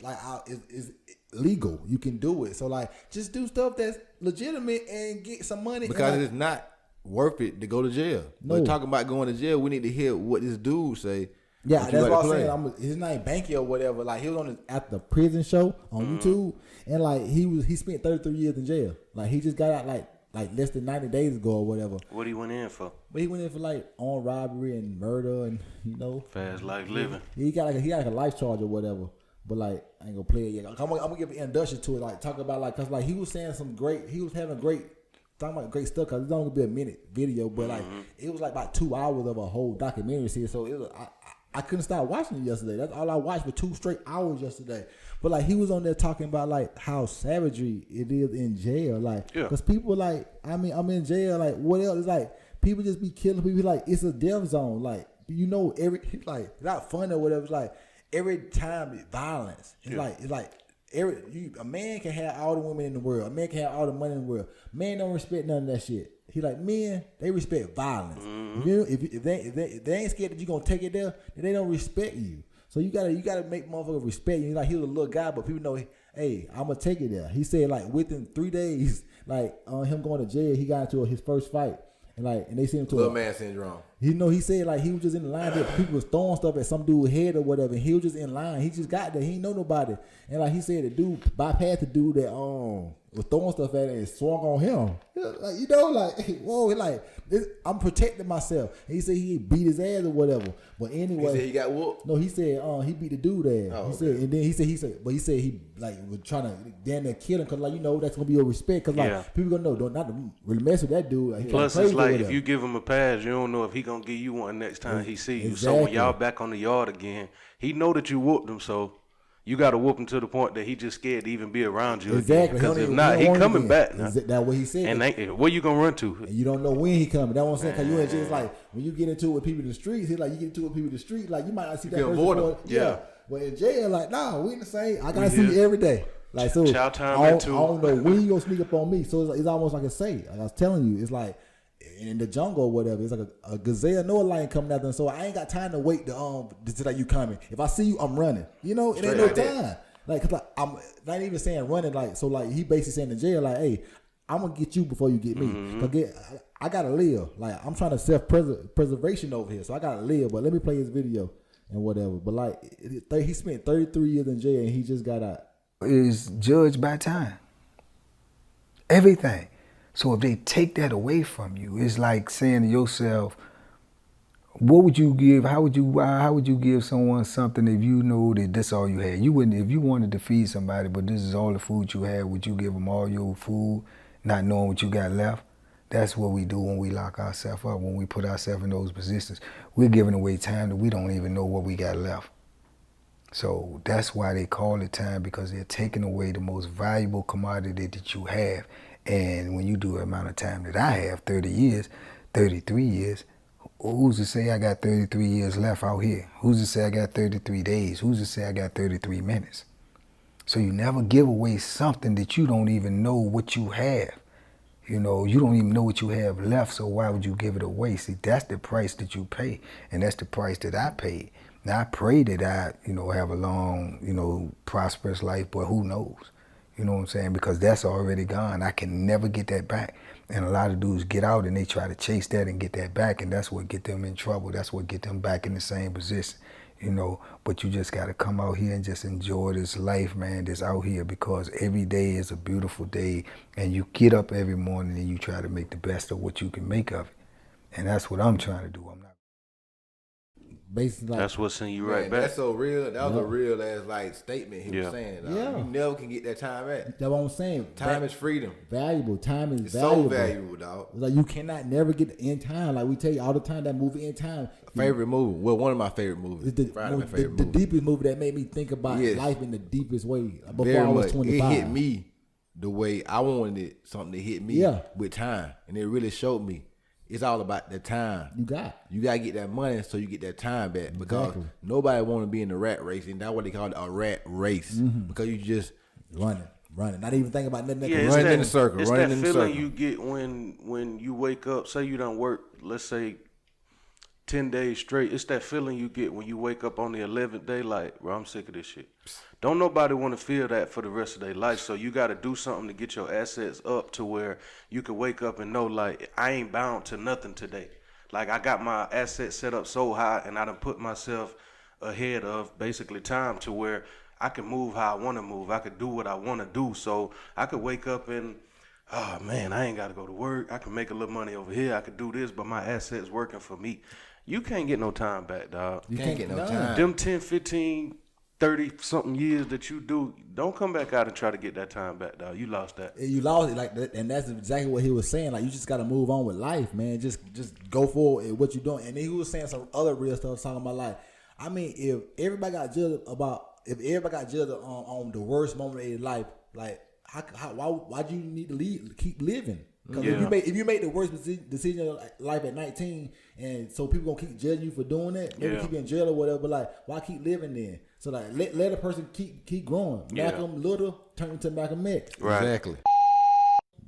legal. You can do it. So like just do stuff that's legitimate and get some money. Because it's not worth it to go to jail. No. We're talking about going to jail. We need to hear what this dude say. Yeah, that's what I'm saying. His name Banky or whatever. Like he was on at the prison show on YouTube, and like he spent 33 years in jail. Like he just got out like less than 90 days ago or whatever. What he went in for? But he went in for like armed robbery and murder and fast life living. He got like a life charge or whatever. But like I ain't gonna play it yet. I'm gonna give an introduction to it. Like talk about like cause like he was saying he was having talking about great stuff because it's only gonna be a minute video, but like it was like about 2 hours of a whole documentary series. So it was, I couldn't stop watching it yesterday. That's all I watched for 2 straight hours yesterday. But like he was on there talking about like how savagery it is in jail. Like because people like I'm in jail. Like what else? It's like people just be killing people. Like it's a death zone. Like every like not fun or whatever. It's like every time it's violence. It's like. A man can have all the women in the world. A man can have all the money in the world. Man don't respect none of that shit. He like men, they respect violence. If they ain't scared that you gonna take it there, then they don't respect you. So you gotta make motherfuckers respect you. Like he was a little guy, but people know, hey, I'm gonna take it there. He said like within 3 days, like him going to jail, he got into his first fight, and they sent him to little man syndrome. He said like he was just in the line. People was throwing stuff at some dude's head or whatever. And he was just in line. He just got there. He ain't know nobody. And like he said, the dude bypassed the dude that was throwing stuff at him and swung on him. Like whoa, like I'm protecting myself. And he said he beat his ass or whatever. But anyway, he said he got whooped. No, he said he beat the dude ass. Oh, he said, and then he said he like was trying to damn near kill him because like that's gonna be your respect because like people gonna know not to really mess with that dude. Like, plus it's like if you give him a pass, you don't know if he gonna give you one next time he see you. So when y'all back on the yard again, he know that you whooped him, so you got to whoop him to the point that he just scared to even be around you. Exactly. Because if not, he coming back now. That's what he said. And where you gonna run to? And you don't know when he coming. That's what I'm saying. Because you ain't just like when you get into it with people in the streets. He's like you get into it with people in the street. Like you might not see that person before. Yeah. But in jail, like we in the same. I gotta see you every day. Like so, Chow time I don't know when you gonna sneak up on me. So it's almost like a say. Like I was telling you, it's like in the jungle or whatever. It's like a gazelle, no lion coming after them. So I ain't got time to wait to like you coming. If I see you, I'm running. It ain't no time. Like, cause I'm not even saying running. Like, so like he basically saying in jail, like, hey, I'm gonna get you before you get me. I gotta live. Like, I'm trying to self-preservation over here, so I gotta live. But let me play his video and whatever. But like, he spent 33 years in jail and he just got out. Is judged by time. Everything. So if they take that away from you, it's like saying to yourself, what would you give? How would you give someone something if you know that that's all you had? You wouldn't, if you wanted to feed somebody, but this is all the food you had, would you give them all your food, not knowing what you got left? That's what we do when we lock ourselves up, when we put ourselves in those positions. We're giving away time that we don't even know what we got left. So that's why they call it time, because they're taking away the most valuable commodity that you have. And when you do the amount of time that I have, 30 years, 33 years, who's to say I got 33 years left out here? Who's to say I got 33 days? Who's to say I got 33 minutes? So you never give away something that you don't even know what you have. You don't even know what you have left, so why would you give it away? See, that's the price that you pay, and that's the price that I paid. Now, I pray that I, have a long, prosperous life, but who knows? You know what I'm saying? Because that's already gone. I can never get that back. And a lot of dudes get out and they try to chase that and get that back, and that's what get them in trouble. That's what get them back in the same position, But you just got to come out here and just enjoy this life, man, that's out here, because every day is a beautiful day, and you get up every morning and you try to make the best of what you can make of it. And that's what I'm trying to do. I'm not. Basically, like, That's what's sending you Man, right back. that's so real. That was a real ass like statement he Yeah. was saying. Yeah. You never can get that time back. that's what I'm saying. Time is freedom. valuable. Time is It's valuable. so valuable, dog. It's like you cannot never get in time. Like we tell you all the time, that movie In Time. Favorite movie? Well, one of my favorite movies. The, Probably my the favorite movie. deepest movie that made me think about Yes. life in the deepest way. Before Very I was much. 25. It hit me the way I wanted something to hit me Yeah. with time, and it really showed me. It's all about the time. You got. You gotta get that money so you get that time back because Exactly. nobody want to be in the rat race, and that's what they call it, a rat race. Because you just running. Not even thinking about nothing. Yeah, else. it's running that, in a circle, It's running that in a feeling circle. you get when you wake up. Say you done work, let's say 10 days straight. It's that feeling you get when you wake up on the 11th day. Like, bro, I'm sick of this shit. Don't nobody want to feel that for the rest of their life. So you got to do something to get your assets up to where you can wake up and know, like, I ain't bound to nothing today. Like, I got my assets set up so high, and I done put myself ahead of basically time to where I can move how I want to move. I could do what I want to do. So I could wake up and, oh, man, I ain't got to go to work. I can make a little money over here. I could do this, but my assets working for me. You can't get no time back, dog. you can't get no none. time. Them 10, 15, 30-something years that you do, don't come back out and try to get that time back, dog. You lost that. You lost it like that, and that's exactly what he was saying. Like you just got to move on with life, man. Just go forward at what you're doing. And then he was saying some other real stuff talking about like, I mean, if everybody got judged on the worst moment of their life, like why do you need to keep living? Because if you make the worst decision of life at 19, and so people gonna keep judging you for doing that, maybe keep you in jail or whatever. But like, why keep living then? So like, let a person keep growing. Malcolm Little turned into Malcolm X. Right. Exactly.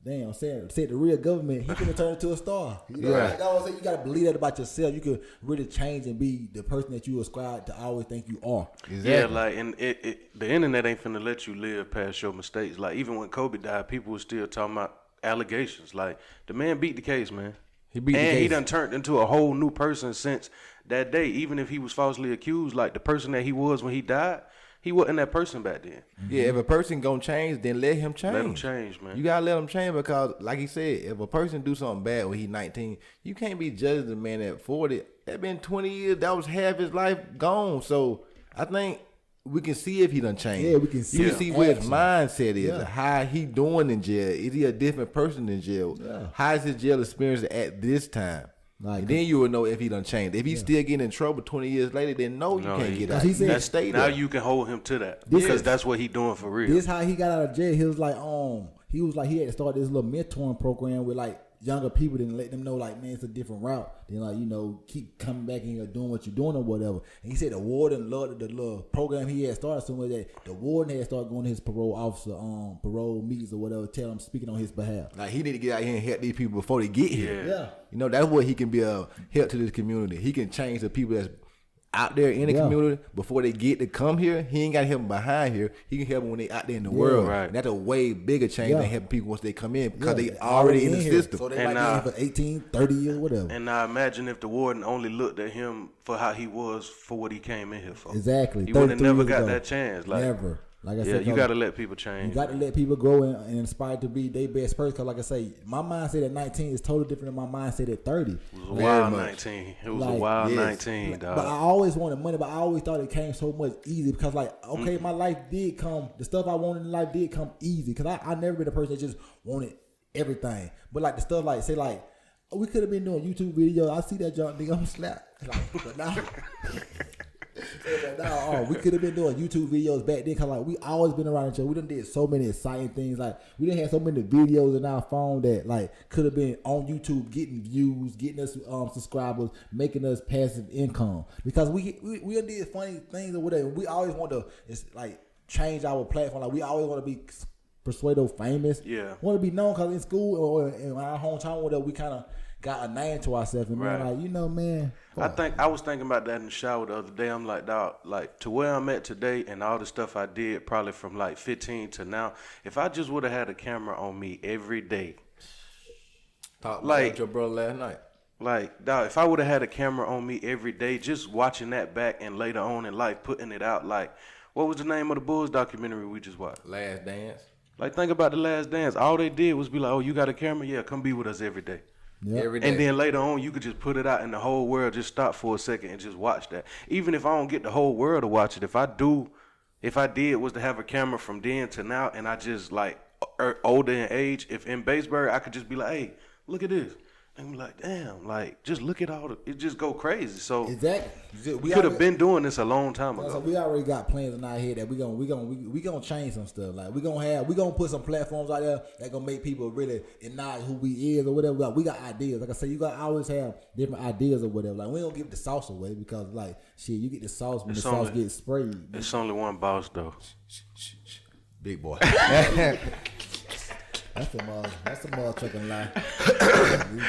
Damn, said the real government, he could turn into a star. You know, Yeah. like, I was saying, you gotta believe that about yourself. You could really change and be the person that you ascribe to always think you are. Exactly. Yeah, like, and the internet ain't finna let you live past your mistakes. Like, even when Kobe died, people were still talking about allegations. Like, the man beat the case, man. He beat the and he case. done turned into a whole new person since that day. Even if he was falsely accused, like the person that he was when he died, he wasn't that person back then. Yeah, if a person gonna change, then let him change. Let him change, man. You gotta let him change because, like he said, if a person do something bad when he's 19, you can't be judging the man at 40. That been 20 years. That was half his life gone. So I think we can see if he done changed. Yeah, we can see You can it. see where his Action. mindset is, Yeah. how he doing in jail. Is he a different person in jail? Yeah. How is his jail experience at this time? Like- and then you will know if he done changed. If he's still getting in trouble 20 years later, then no, you can't get out. he said- You stay Now there. you can hold him to that This because is- that's what he doing for real. This how he got out of jail. He was like he had to start this little mentoring program with like younger people, then let them know like, man, it's a different route. Then like, you know, keep coming back in here doing what you're doing or whatever. And he said the warden loved the little program he had started somewhere that the warden had started going to his parole officer parole meetings or whatever, tell him speaking on his behalf. Like he need to get out here and help these people before they get here. Yeah. You know, that's where he can be a help to this community. He can change the people that's out there in the community before they get to come here. He ain't got to help them behind here. He can help them when they out there in the world. right. And that's a way bigger change than helping people once they come in because Yeah, they already in the here. system. So they And, might be in for 18, 30 years, whatever. And now imagine if the warden only looked at him for how he was for what he came in here for. Exactly. He would have 33 never years got ago. that chance. Like, Never. Like I yeah, said, you got to let people change. you got to let people grow and inspire to be their best person. Because like I say, my mindset at 19 is totally different than my mindset at 30. It was a Very wild much. 19. It was a Like, wild yes. 19, dog. But I always wanted money, but I always thought it came so much easy because, like, okay, my life did come, the stuff I wanted in life did come easy because I never been a person that just wanted everything. But, like, the stuff, like, say, like, oh, we could have been doing YouTube videos. I see that junk, nigga, I'm slapped. Like, but now, we could have been doing YouTube videos back then because, like, we always been around each other. We done did so many exciting things. Like, we done had so many videos in our phone that, like, could have been on YouTube getting views, getting us subscribers, making us passive income. Because we done did funny things or whatever. We always want to, it's like, change our platform. Like, we always want to be Persuado famous. Yeah. Want to be known because in school or in our hometown or whatever, we kind of got a name to ourselves. And man, Right. like, you know, man. I was thinking about that in the shower the other day. I'm like, dog, like to where I'm at today and all the stuff I did probably from like 15 to now, if I just would have had a camera on me every day, Talked like- about your brother last night. like, dog, if I would have had a camera on me every day, just watching that back and later on in life putting it out, like, what was the name of the Bulls documentary we just watched? Last Dance. Like, think about The Last Dance. All they did was be like, oh, you got a camera? Yeah, come be with us every day. every day. And then later on, you could just put it out and the whole world just stop for a second and just watch that. Even if I don't get the whole world to watch it, if I did was to have a camera from then to now and I just like older in age, if in Batesburg, I could just be like, hey, look at this. And be like, damn, like just look at it just go crazy. So exactly. We could have been doing this a long time ago. So we already got plans in our head that we gonna change some stuff. Like we gonna put some platforms out there that gonna make people really acknowledge who we is or whatever. We got ideas. Like I say, you got always have different ideas or whatever. Like we don't give the sauce away because like shit, you get the sauce when the sauce gets sprayed. It's only one boss though. Big boy. That's a motherfucking lie.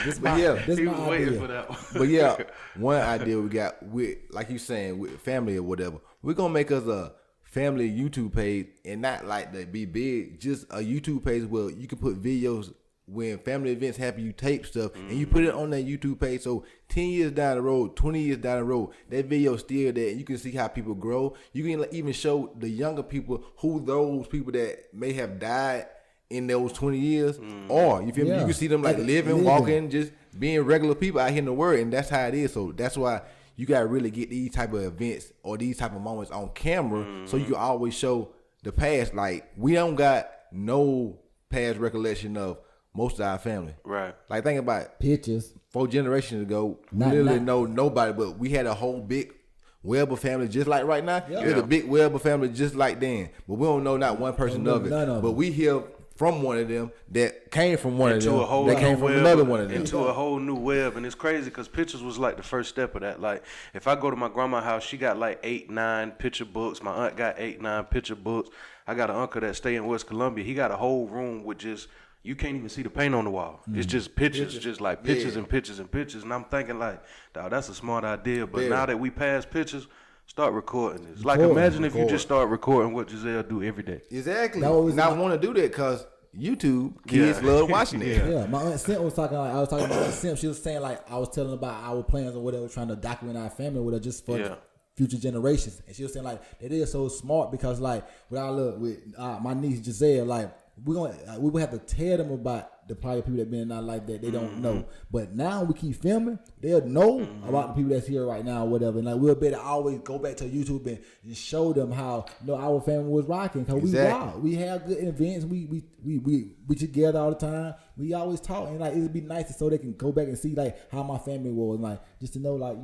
This But yeah, this He my was waiting idea. for that one. But yeah, one idea we got with, like you saying, with family or whatever, we're gonna make us a family YouTube page and not like to be big, just a YouTube page where you can put videos when family events happen, you tape stuff and you put it on that YouTube page. So 10 years down the road, 20 years down the road, that video still there and you can see how people grow. You can even show the younger people who those people that may have died in those 20 years or you feel me? You can see them like living, walking, just being regular people out here in the world, and that's how it is. So that's why you gotta really get these type of events or these type of moments on camera so you can always show the past. Like we don't got no past recollection of most of our family. Right. Like think about it. Pictures. 4 generations ago, we literally know nobody, but we had a whole big Weber family just like right now. There's a big Weber family just like then, but we don't know not one person of it. But we hear from one of them that came from one of them that came from another one of them. Into a whole new web. And it's crazy because pictures was like the first step of that. Like if I go to my grandma's house, she got like 8, 9 picture books. My aunt got 8, 9 picture books. I got an uncle that stay in West Columbia. He got a whole room with just, you can't even see the paint on the wall. It's just pictures, just like pictures and pictures and pictures. And I'm thinking like, dawg, that's a smart idea. But now that we pass pictures, start recording this. Like imagine if you just start recording what Giselle do every day. Exactly. And I want to do that because YouTube kids love watching it. Yeah, my aunt Simp was talking. Like, I was talking about Aunt Simp. She was saying like I was telling about our plans or whatever, trying to document our family or whatever, just for future generations. And she was saying like it is so smart because like with our look with my niece Giselle, like we would have to tell them about the probably people that been in our life that they don't know. But now we keep filming, they'll know about the people that's here right now or whatever. And like we'll better always go back to YouTube and show them how our family was rocking. Cause we rock. We have good events. We together all the time. We always talk and like it'd be nice so they can go back and see like how my family was, like just to know like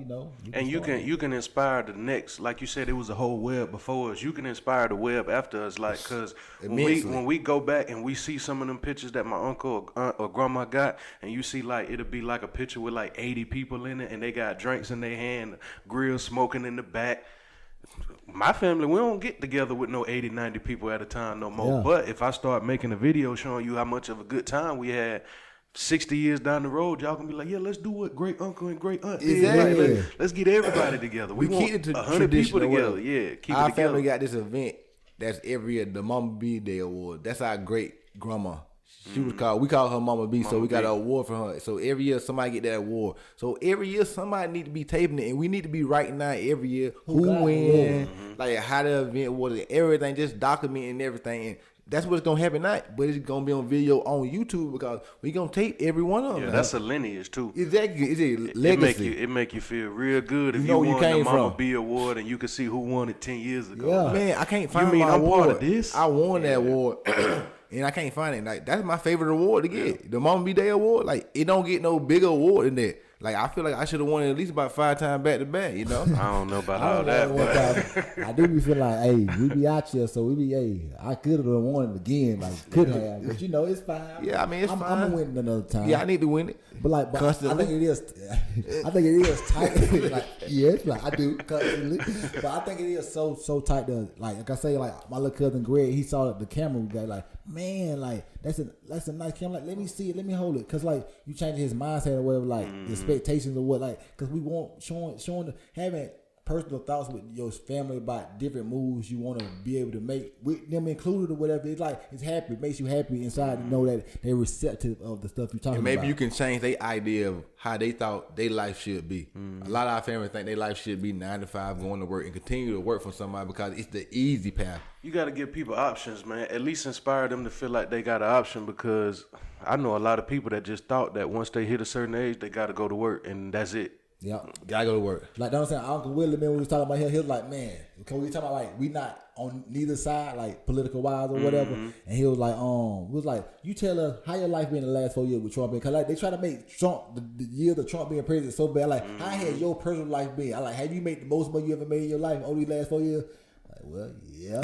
And you can inspire the next, like you said, it was a whole web before us. You can inspire the web after us, like because when we go back and we see some of them pictures that my uncle or aunt or grandma got, and you see like it'll be like a picture with like 80 people in it, and they got drinks in their hand, grill smoking in the back. My family, we don't get together with no 80, 90 people at a time no more. But if I start making a video showing you how much of a good time we had 60 years down the road, y'all gonna be like, yeah, let's do what great uncle and great aunt did. Exactly. Like, let's get everybody together. We want keep it to 100 people together. Way. Yeah, keep our it together. family got this event that's every year, the Mama B Day Award. That's our great grandma. She was called, we call her Mama B, so we got an award for her. So every year somebody get that award. So every year somebody need to be taping it, and we need to be writing down every year who win, like how the event was, everything, just documenting everything. And that's what's gonna happen tonight. But it's gonna be on video on YouTube because we gonna tape every one of them. Yeah, that's a lineage too. Exactly, it's a legacy. It make you feel real good if You know you where won you the came Mama from. B award and you can see who won it 10 years ago. Yeah. Man, I can't find mean my I'm award. part of this? I won that award. And I can't find it. Like that's my favorite award to get. The Mama B Day Award. Like it don't get no bigger award than that. Like I feel like I should have won it at least about 5 times back to back. You know. I don't know about all that. But I do be feeling like, hey, we be out here, so we be, hey, I could have won it again, like could have, but it's fine. Yeah, I mean it's I'm fine. gonna win it another time. Yeah, I need to win it. But I Constantly. think it is tight. Like, yes, like I do constantly. But I think it is so tight that like I say, like my little cousin Greg, he saw the camera guy, like, man, like that's a nice camera. Like, let me see it, let me hold it, cause like you changing his mindset or whatever, like the expectations or what, like, cause we want showing having personal thoughts with your family about different moves you want to be able to make with them included or whatever. It's like it's happy. It makes you happy inside to know that they're receptive of the stuff you're talking And maybe about. you can change their idea of how they thought their life should be. A lot of our family think their life should be 9 to 5, going to work and continue to work for somebody because it's the easy path. You got to give people options, man. At least inspire them to feel like they got an option, because I know a lot of people that just thought that once they hit a certain age, they got to go to work and that's it. Yeah. Gotta go to work. Like, that's what I'm saying. Uncle Willie, man, when we was talking about him, he was like, man, because we talking about, like, we not on neither side, like, political wise or whatever. And he was like, you tell us how your life been the last 4 years with Trump. Because, like, they try to make Trump, the year of Trump being president so bad. Like, how has your personal life been? I like, have you made the most money you ever made in your life over these last 4 years? Like, well, yeah.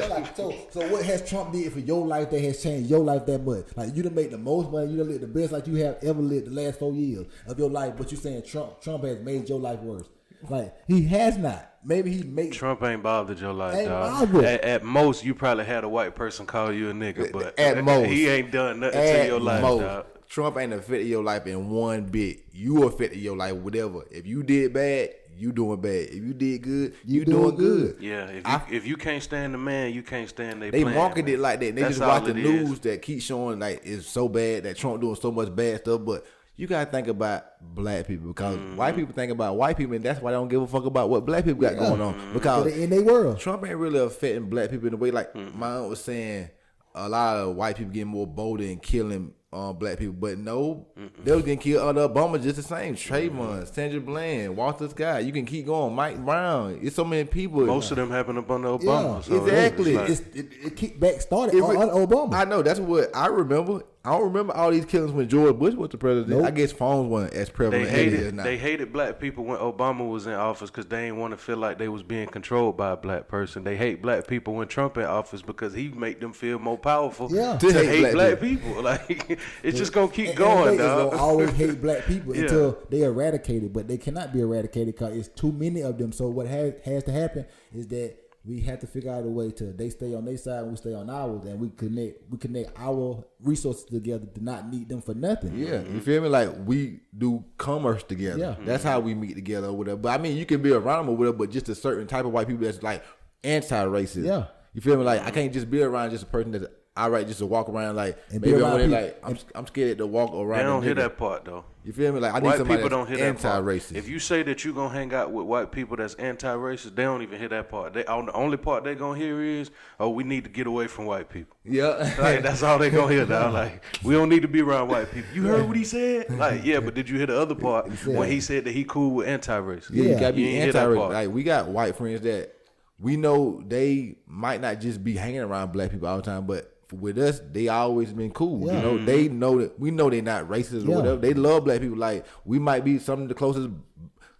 Like, so what has Trump did for your life that has changed your life that much? Like, you done made the most money, you done lived the best like you have ever lived the last 4 years of your life, but you saying Trump has made your life worse. Like, he has not. Maybe he made Trump ain't bothered your life, Ain't dog. bothered. At most, you probably had a white person call you a nigga, but At most. he ain't done nothing to your life, dog. Trump ain't affected your life in one bit. You affected your life, whatever. If you did bad, you doing bad. If you did good, you doing good. Yeah, if you can't stand the man, you can't stand They plan, market it man. like that. They That's just watch all the it news is. that keep showing like it's so bad that Trump doing so much bad stuff. But you gotta think about black people, because white people think about white people, and that's why they don't give a fuck about what black people got going on. Because in their world. Trump ain't really affecting black people in the way like my aunt was saying. A lot of white people getting more bolder and killing black people, but no, they was getting killed under Obama just the same. Trayvon, Sandra Bland, Walter Scott. You can keep going. Mike Brown. It's so many people. Most of them happened up under Obama. Yeah, so exactly. it's like- It kickback started on Obama. I know, that's what I remember. I don't remember all these killings when George Bush was the president. Nope. I guess phones weren't as prevalent as it is now. They hated black people when Obama was in office because they didn't want to feel like they was being controlled by a black person. They hate black people when Trump in office because he make them feel more powerful Yeah. to To hate hate black black people. Like, it's just gonna keep And going, they dog. gonna always hate black people Yeah. until they eradicate it, but they cannot be eradicated because it's too many of them. So what has to happen is that we have to figure out a way to they stay on their side and we stay on ours, and we connect our resources together to not need them for nothing. Yeah, you feel me? Like we do commerce together. Yeah. That's how we meet together or whatever. But I mean, you can be around them or whatever, but just a certain type of white people that's like anti-racist. Yeah. You feel me? Like I can't just be around just a person that's alright just to walk around like And be maybe around I'm, people. like I'm scared to walk around. They don't a hear nigga. that part though. You feel me? Like I need White somebody people don't that's hear that part. anti-racist. If you say that you gonna hang out with white people that's anti-racist, they don't even hear that part. The only part they gonna hear is, "Oh, we need to get away from white people." yeah. Like, that's all they gonna hear now. Like, we don't need to be around white people. You heard what he said? Like, yeah, but did you hear the other part when he said that he cool with anti-racists? Yeah, you gotta You be ain't hear that anti-racist. part. Like we got white friends that we know they might not just be hanging around black people all the time, but with us, they always been cool. Yeah. You know, they know that we know they're not racist or Yeah. whatever. They love black people. Like we might be some of the closest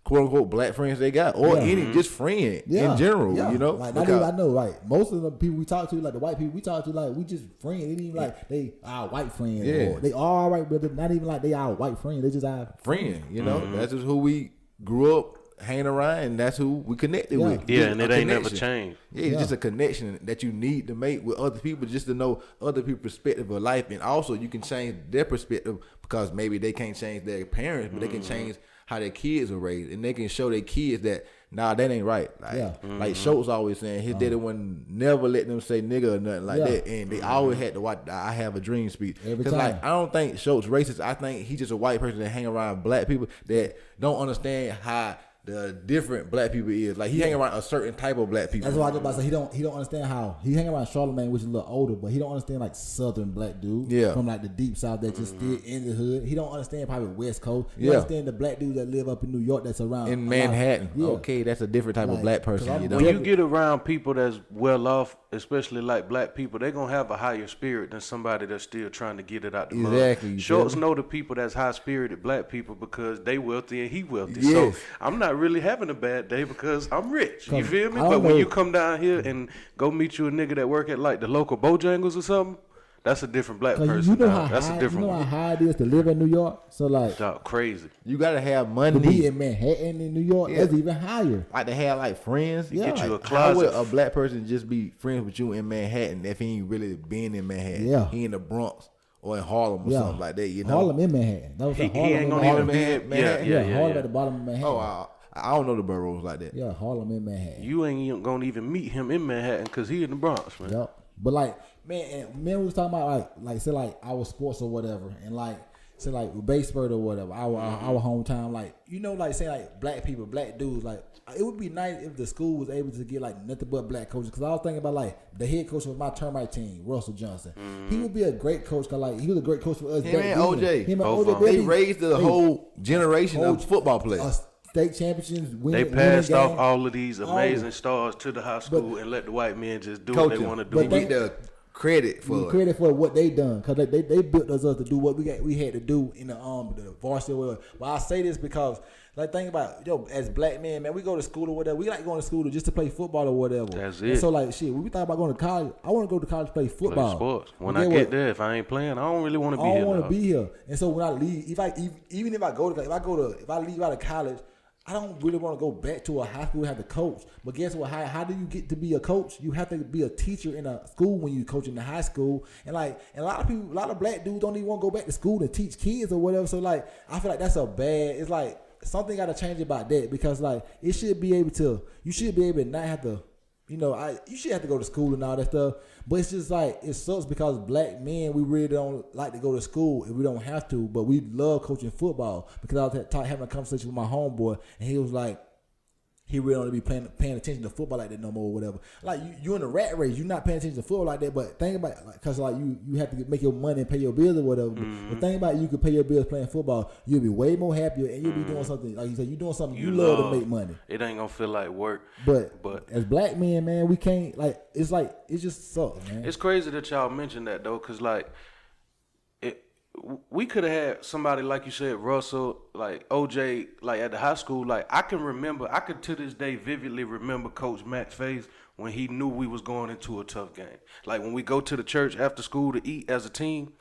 quote unquote black friends they got, or any just friend in general. Yeah. You know, Like Because- I know, like most of the people we talk to, like the white people we talk to, like we just friends. It ain't even like they our white friends. Yeah. Or they all right, but not even like they our white friends. They just our friend. You know, that's just who we grew up hanging around, and that's who we connected Yeah. with. Yeah, Just and a it ain't never connection. changed. Yeah, it's just a connection that you need to make with other people, just to know other people's perspective of life, and also you can change their perspective because maybe they can't change their parents, but they can change how their kids are raised, and they can show their kids that nah, that ain't right. Like, like Schultz always saying, his daddy wouldn't never let them say nigga or nothing like that, and they always had to watch the "I Have a Dream" speech. Every Because time. like I don't think Schultz racist. I think he's just a white person that hang around black people that don't understand how the different black people is. Like he hang around a certain type of black people. That's why I was about to say he don't understand how he hang around Charlamagne, which is a little older, but he don't understand like Southern black dude from like the deep South that just still in the hood. He don't understand probably West Coast. He understand the black dudes that live up in New York that's around in Manhattan. Yeah. Okay, that's a different type of Like, black 'cause person. I'm You know? When you get around people that's well off, especially like black people, they're gonna have a higher spirit than somebody that's still trying to get it out the Exactly, you mud. feel Schultz me? know the people that's high spirited black people because they wealthy and he wealthy. Yes. So I'm not really having a bad day because I'm rich. You feel me? I don't But when know. you come down here and go meet you a nigga that work at like the local Bojangles or something, that's a different black 'Cause person. you know dog. how That's high, a different you know how one. high it is to live in New York. So like Dog, crazy. You gotta have to money. be in Manhattan in New York, that's even higher. Like to have like friends. Yeah. Get you a Like, how would closet. a black person just be friends with you in Manhattan if he ain't really been in Manhattan? Yeah. He in the Bronx or in Harlem or Yeah, something like that. You know, Harlem in Manhattan. That was He Harlem ain't in gonna Manhattan. even be Manhattan. Yeah, Yeah, Harlem at the bottom of Manhattan. Oh, I don't know the boroughs like that. Yeah, Harlem in Manhattan. You ain't gonna even meet him in Manhattan because he in the Bronx, man. Yep. But like, man, we was talking about like say like our sports or whatever, and like say like Batesburg or whatever, our hometown, like like say like black people, black dudes, like it would be nice if the school was able to get like nothing but black coaches. Because I was thinking about like the head coach of my termite team, Russell Johnson. He would be a great coach. Cause like he was a great coach for us. Him and OJ. Him and OJ. They raised the whole generation of football players. State champions. They passed off all of these amazing stars to the high school and let the white men just do what they want to do. But get the credit for what they done, because they built us up to do what we had to do in the varsity world. But I say this because like think about as black men, man, we go to school or whatever. We like going to school just to play football or whatever. That's it. And so like shit, when we thought about going to college, I want to go to college to play football. Play sports. When I get there, if I ain't playing, I don't really want to be here. I don't want to be here. And so when I leave, if I leave out of college, I don't really want to go back to a high school and have to coach. But guess what? How do you get to be a coach? You have to be a teacher in a school when you coach in the high school. And like, and a lot of black dudes don't even want to go back to school and teach kids or whatever. So like, I feel like that's it's like something got to change about that, because like you should be able to not have to, you should have to go to school and all that stuff. But it's just like, it sucks because black men, we really don't like to go to school if we don't have to, but we love coaching football. Because I was having a conversation with my homeboy, and he was like, he really don't be paying attention to football like that no more or whatever. Like you in the rat race, you're not paying attention to football like that. But think about it, because like you have to make your money and pay your bills or whatever. But think about it, you could pay your bills playing football. You'll be way more happier, and you'll be doing something like you said. You're doing something you love to make money. It ain't gonna feel like work. But as black men, man, we can't it just sucks, man. It's crazy that y'all mentioned that though, cause like we could have had somebody like you said, Russell, like OJ, like at the high school. Like I could to this day vividly remember Coach Mack's face when he knew we was going into a tough game. Like when we go to the church after school to eat as a team,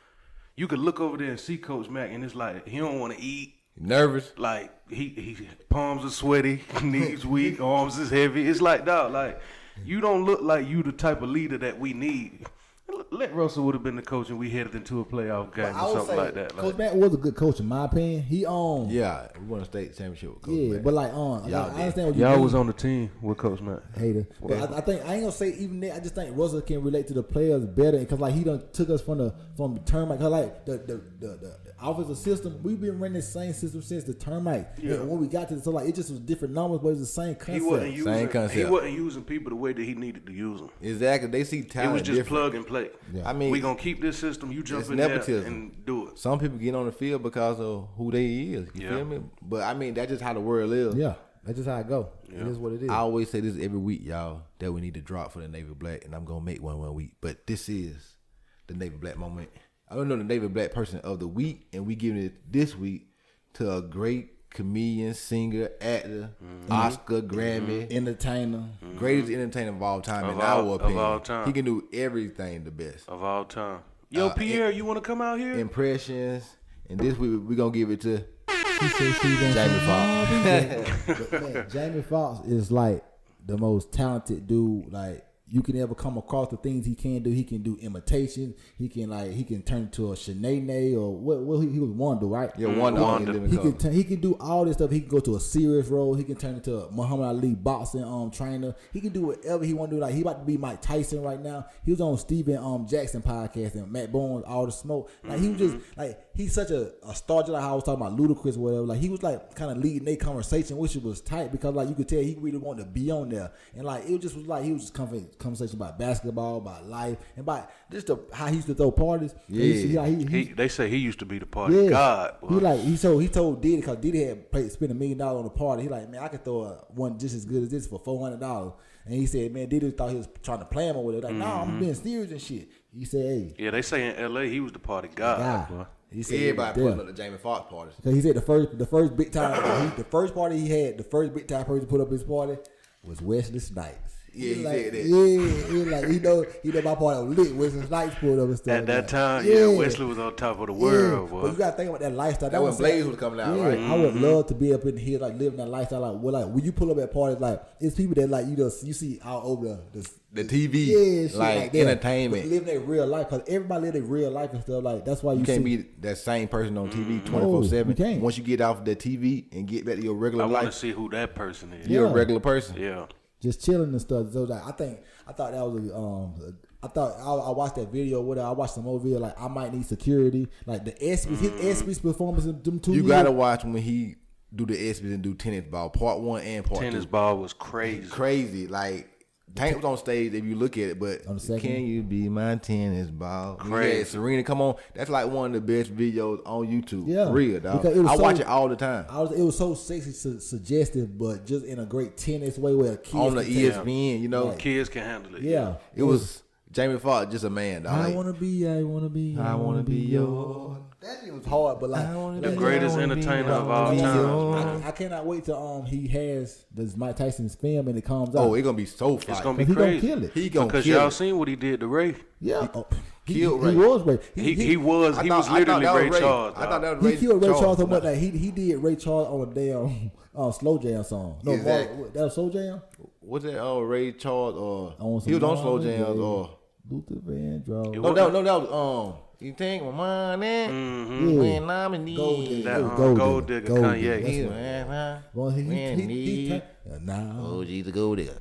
you could look over there and see Coach Mack, and it's like he don't want to eat. Nervous. Like he palms are sweaty, knees weak, arms is heavy. It's like, dog, like you don't look like you the type of leader that we need. Let Russell would have been the coach and we headed into a playoff game or something like that. Coach Mack was a good coach in my opinion. He yeah, we won a state championship with Coach Mack. But like I understand what you y'all was on the team with Coach Mack. Hater. But I think I ain't gonna say even that. I just think Russell can relate to the players better, because like he done took us from the termite. Cause like the offensive system, we've been running the same system since the termite. Yeah. And when we got to it, so like it just was different numbers, but it was the same concept. He wasn't using people the way that he needed to use them. Exactly. They see talent. It was just different. Plug and play. Yeah. I mean, we gonna keep this system. You jump in nepotism. there and do it. Some people get on the field because of who they is. You feel me? But I mean, that's just how the world is. Yeah, that's just how it go. Yeah. It is what it is. I always say this every week, y'all, that we need to drop for the Navy Black, and I'm gonna make one week. But this is the Navy Black moment. I don't know the Navy Black person of the week, and we giving it this week to a great comedian, singer, actor, Oscar, Grammy, entertainer, greatest entertainer of all time in our opinion. Of all time. He can do everything the best. Of all time. Yo, Pierre, you want to come out here? Impressions, and this week we're gonna give it to Jamie Foxx. Man, Jamie Foxx is like the most talented dude like you can ever come across. The things he can do. He can do imitations. He can turn into a Shanae or what he was Wanda, right? Yeah, Wanda. He can do all this stuff. He can go to a serious role. He can turn into a Muhammad Ali boxing trainer. He can do whatever he want to do. Like he about to be Mike Tyson right now. He was on Steven Jackson podcast and Matt Bones, All the Smoke. Like he was just like he's such a star. Just like how I was talking about Ludacris or whatever. Like he was like kind of leading their conversation, which was tight because like you could tell he really wanted to be on there, and like it just was like he was just conversation about basketball, about life, and about just how he used to throw parties. Yeah, they say he used to be the party god. Boy. He told Diddy, because Diddy had spent $1 million on the party. He like, man, I could throw one just as good as this for $400. And he said, man, Diddy thought he was trying to play him or whatever. Like, nah, I'm being serious and shit. He said, hey. Yeah, they say in L.A. he was the party god. Boy. He said everybody put up the Jamie Foxx parties. So he said the first big time, the first party he had, the first big time person to put up his party was Wesley Snipes. Yeah, he like, said that. Yeah, he like he know my part was lit with some lights pulled up and stuff. At that like. time, yeah, Wesley was on top of the world, boy. But you gotta think about that lifestyle. That when was Blaze was coming out, yeah, right? I would love to be up in here, like living that lifestyle. Like when you pull up at parties, like it's people that like you see all over The TV, yeah, shit like that. entertainment. But living their real life, because everybody live their real life and stuff. Like that's why you can't see, be that same person on TV No, you 24/7. can't. Once you get off the TV and get back to your regular I want to life, see who that person is. you're a Yeah. regular person. Yeah. just chilling and stuff. So like, I thought that was I watched that video. Whatever. I watched some more video. Like I might need security. Like the ESPYs, his ESPYs performance in them 2 You years. gotta watch when he do the ESPYs and do tennis ball, part 1 and part 2. Tennis ball was crazy. Crazy. Like Tank was on stage if you look at it, but On the second? can you be my tennis ball? Crazy. Yeah, Serena, come on. That's like one of the best videos on YouTube. Yeah. Real, dog. Because it was I watch so- it all the time. It was so sexy, suggestive, but just in a great tennis way where kids On the can take- ESPN, you know. Right. Kids can handle it. Yeah, It was Jamie Foxx, just a man, dog. I Like, wanna be yours. That shit was hard, but like The greatest entertainer of all time. I cannot wait till he has this Mike Tyson's film and it comes out. Oh, it's gonna be so It's fire. gonna be he gonna crazy. kill it. He gonna Because kill y'all it. seen what he did to Ray. Yeah, killed he Ray. was Ray. He was I thought literally that was Ray Charles. I thought that He was Ray killed Ray Charles so no. much that he did Ray Charles on a damn slow jam song. No, Exactly. that was slow jam. What's that? Ray Charles or On some he was on slow Marvin jams Gaye. or Luther Vandross. It no, was- that was you think my money Mm-hmm. when I'm in Gold need. Digger. That Gold Gold Digger. Digger Gold Kanye. Digger. He That's man, Well, he need. nah. Oh, geez, the gold digger.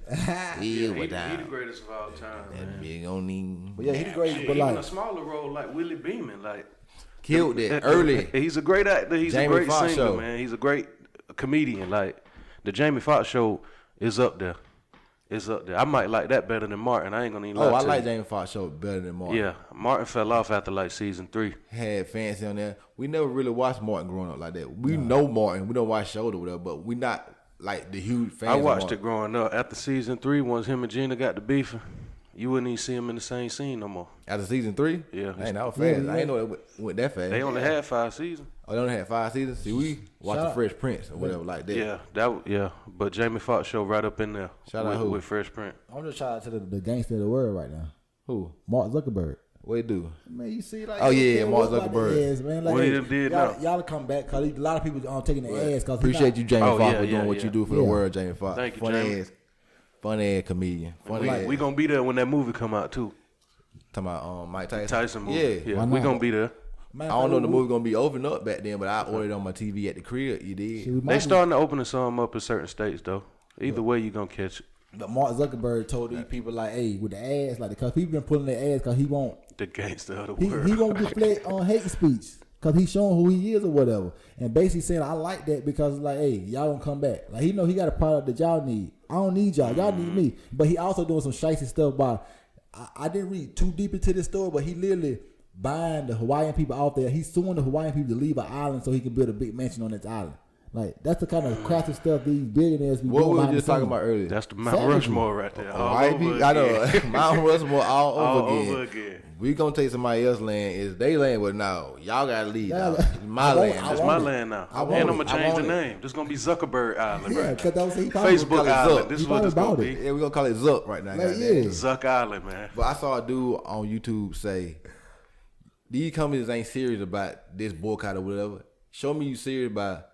He what the time? greatest of all time, man. That big on need. But yeah, he the greatest. But Even like, a smaller role like Willie Beeman, like Killed it early. He's a great actor. He's Jamie a great Foxx singer, show. man. He's a great comedian. Like the Jamie Foxx show is up there. It's up there. I might like that better than Martin. I ain't gonna even lie Oh, I to like you. Jamie Foxx show better than Martin. Yeah, Martin fell off after like season 3. Had fancy on there. We never really watched Martin growing up like that. We know Martin. We don't watch shows or whatever, but we not like the huge fans. I of watched Martin. it growing up. After season 3, once him and Gina got the beefing, you wouldn't even see him in the same scene no more. After season 3. Yeah. Hey, that was fast. Yeah, I yeah. didn't know it went that fast. They only had 5 seasons. Oh, they only had 5 seasons. See, we watched Shout the out- Fresh Prince or whatever like that. Yeah, but Jamie Foxx show right up in there. Shout out with, who? with Fresh Prince. I'm just shout out to the gangster of the world right now, Who? Mark Zuckerberg. What he do? Man, you see, like, Oh, you yeah, can't Mark walk by the Zuckerberg. ass, man. Like, What he hey, done did y'all, now? y'all come back because a lot of people taking their ass. Cause Appreciate you, Jamie Oh, Foxx, yeah, for doing yeah, what yeah. you do for the Yeah. world, Jamie Foxx. Thank you, funny Jamie. ass, funny ass comedian. Funny ass. We gonna be there when that movie come out too. Talking about Mike Tyson. Tyson movie. Yeah. Yeah, Why we not? gonna be there. Man, I don't know if the we- movie gonna be open up back then, but I ordered it on my TV at the crib. You did. we might They be- starting to open some up in certain states though. Either way, you gonna catch it. But Mark Zuckerberg told these people like, "Hey, with the ass, like, because people been pulling their ass because he won't The gangster of the he world. won't deflect on hate speech because he's showing who he is or whatever, and basically saying I like that because like, hey, y'all don't come back. Like he know he got a product that y'all need. I don't need y'all. Y'all need me. But he also doing some shicey stuff by. I didn't read too deep into this story, but he literally buying the Hawaiian people out there. He's suing the Hawaiian people to leave an island so he can build a big mansion on this island. Like that's the kind of crafty stuff these billionaires be What doing. we were behind just the talking scenes. about earlier. That's the Mount Savage. Rushmore right there. All White over people, I know. again. Mount Rushmore all All over again. over again. We gonna take somebody else's land. It's they land, but no, y'all gotta leave. Yeah, dog. yeah. It's my I want- land. I It's want my it. land now. I want And it. I'm gonna I change the want it. name. This gonna be Zuckerberg Island Yeah, right because now. that was he probably Facebook call it Island. Zuck. This He is what it's probably gonna bought be. Yeah, we gonna call it Zuck right now. Like, goddamn. yeah. Zuck Island, man. But I saw a dude on YouTube say, these companies ain't serious about this boycott or whatever. Show me you serious about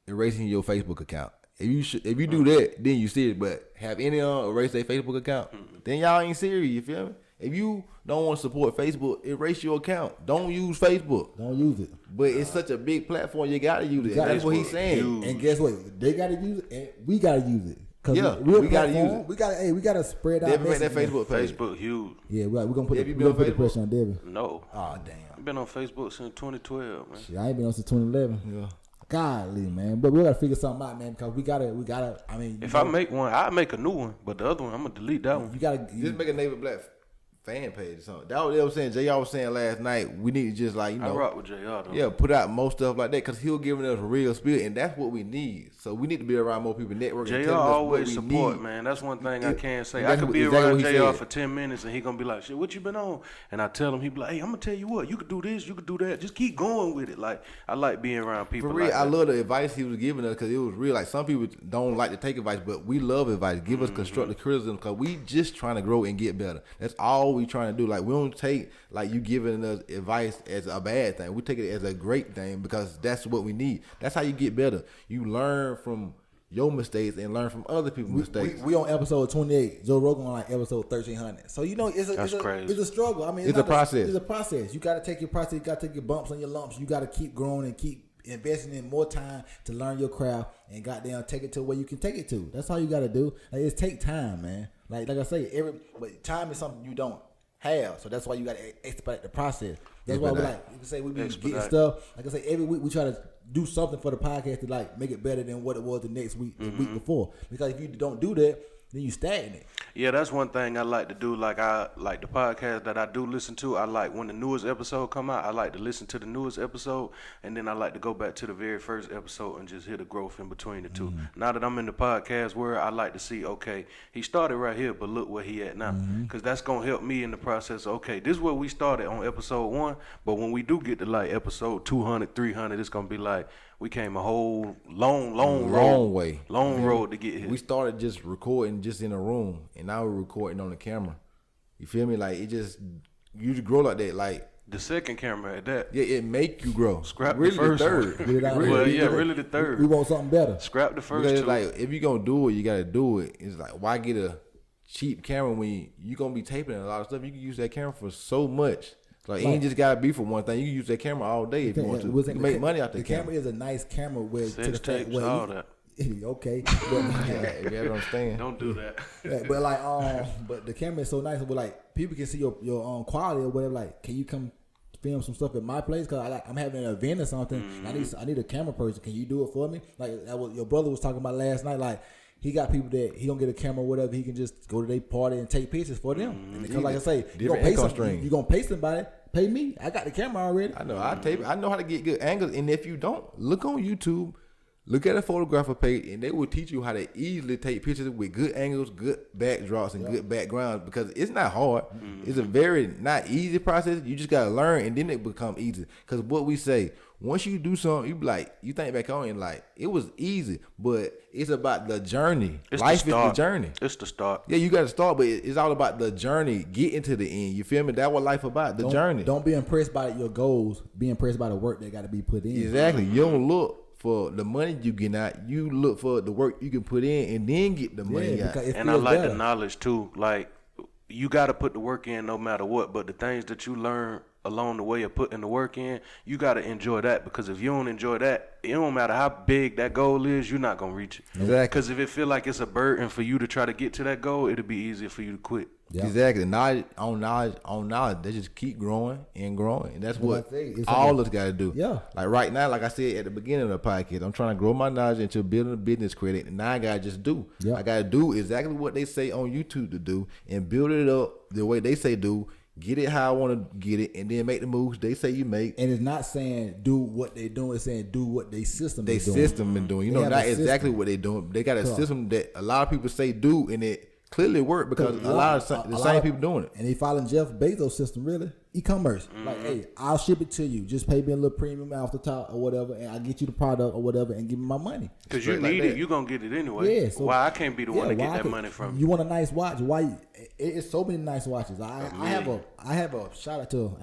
erasing your Facebook account. If you do that, then you serious. But have any erase their Facebook account, then y'all ain't serious. You feel me? If you don't want to support Facebook, erase your account. Don't use Facebook. Don't use it. But it's such a big platform, you gotta use it. gotta That's what he's Facebook saying. huge. And guess what? They gotta use it, and we gotta use it. Cause Yeah, we're a we gotta platform. use it. We gotta spread out. Devin, make that message, man. Facebook page. Facebook huge. Yeah, we're gonna put Have the, you we been gonna on put the Facebook? pressure on Devin. No. Oh damn. I've been on Facebook since 2012, man. Shit, I ain't been on since 2011. Yeah. Golly, man. But we gotta figure something out, man, because we gotta. I mean, If I make one, I make a new one, but the other one, I'm gonna delete that one. you gotta. Just make a Neighbor Black fan page or something. That was what they were saying. JR was saying last night. We need to just like I rock with JR though. Yeah, put out more stuff like that because he'll giving us a real spirit, and that's what we need. So we need to be around more people networking. JR always support, man. That's one thing I can say. I could be around JR for 10 minutes and he gonna be like, "Shit, what you been on?" And I tell him, he be like, "Hey, I'm gonna tell you what. You could do this, you could do that. Just keep going with it." Like I like being around people. For real, like I that. love the advice he was giving us because it was real. Like some people don't like to take advice, but we love advice. Give us constructive criticism because we just trying to grow and get better. That's all we trying to do. Like we don't take like you giving us advice as a bad thing. We take it as a great thing because that's what we need. That's how you get better. You learn from your mistakes and learn from other people's mistakes. We on episode 28. Joe Rogan on like episode 1300. So it's a struggle. I mean, it's a process. It's a process. You got to take your process. You got to take your bumps and your lumps. You got to keep growing and keep investing in more time to learn your craft and goddamn take it to where you can take it to. That's all you got to do. Like it's take time, man. Like I say, but time is something you don't have. So that's why you got to expedite the process. That's why we like you can say we be getting stuff. Like I say, every week we try to do something for the podcast to like make it better than what it was the next week, the week before. Because if you don't do that, then you stagnate. Yeah, that's one thing I like to do. Like I like the podcast that I do listen to. I like when the newest episode come out. I like to listen to the newest episode, and then I like to go back to the very first episode and just hear the growth in between the two. Now that I'm in the podcast world, I like to see, okay, he started right here, but look where he at now, because that's gonna help me in the process. Okay, this is where we started on episode 1, but when we do get to like episode 200, 300, it's gonna be like we came a whole long road to get here. We started just recording just in a room, and now we're recording on the camera. You feel me? Like you just grow like that. Like the second camera at that. Yeah, it make you grow. Scrap really the first the third. Really the third. We want something better. Scrap the first because two. Like if you gonna do it, you gotta do it. It's like why get a cheap camera when you gonna be taping a lot of stuff? You can use that camera for so much. Like it ain't just gotta be for one thing. You can use that camera all day if you want to. You can make money out the camera. The camera is a nice camera with to the fact where all that. Okay, you gotta understand. Don't do that. But like, but the camera is so nice. But like, people can see your quality or whatever. Like, can you come film some stuff at my place? Cause I'm having an event or something. I need a camera person. Can you do it for me? Like that was your brother was talking about last night. Like he got people that he don't get a camera or whatever. He can just go to their party and take pictures for them. And because like I say, you gonna pay somebody. Pay me. I got the camera already. I know. I tape it. I know how to get good angles. And if you don't, look on YouTube. Look at a photographer page, and they will teach you how to easily take pictures with good angles, good backdrops, and good backgrounds. Because it's not hard. It's a very not easy process. You just gotta learn, and then it become easy. Because what we say, once you do something, you be like, you think back on it, like it was easy, but it's about the journey. Life is the journey. It's the start. Yeah, you got to start, but it's all about the journey, getting to the end. You feel me? That's what life about, the journey. Don't be impressed by your goals. Be impressed by the work that got to be put in. Exactly. You don't look for the money you get out. You look for the work you can put in and then get the money out. And I like the knowledge too. Like you got to put the work in no matter what, but the things that you learn along the way of putting the work in, you got to enjoy that, because if you don't enjoy that, it don't matter how big that goal is, you're not going to reach it. Exactly. Because if it feel like it's a burden for you to try to get to that goal, it'll be easier for you to quit. Yep. Exactly. Knowledge on knowledge. They just keep growing and growing. And that's what all of us got to do. Yeah. Like right now, like I said at the beginning of the podcast, I'm trying to grow my knowledge into building a business credit. And now I got to just do. Yep. I got to do exactly what they say on YouTube to do and build it up the way they say do. Get it how I want to get it, and then make the moves they say you make. And it's not saying do what they doing. It's saying do what they system is doing. They system been doing. You know, not exactly what they doing. They got a system that a lot of people say do, and it clearly work because a lot of the same people doing it. And they following Jeff Bezos' system, really. E-commerce. Like, hey, I'll ship it to you. Just pay me a little premium off the top or whatever, and I'll get you the product or whatever and give me my money. Because you need it. You're going to get it anyway. Yeah, so, why I can't be the one to get that money from you? You want a nice watch. Why? It's so many nice watches. I have a shout out to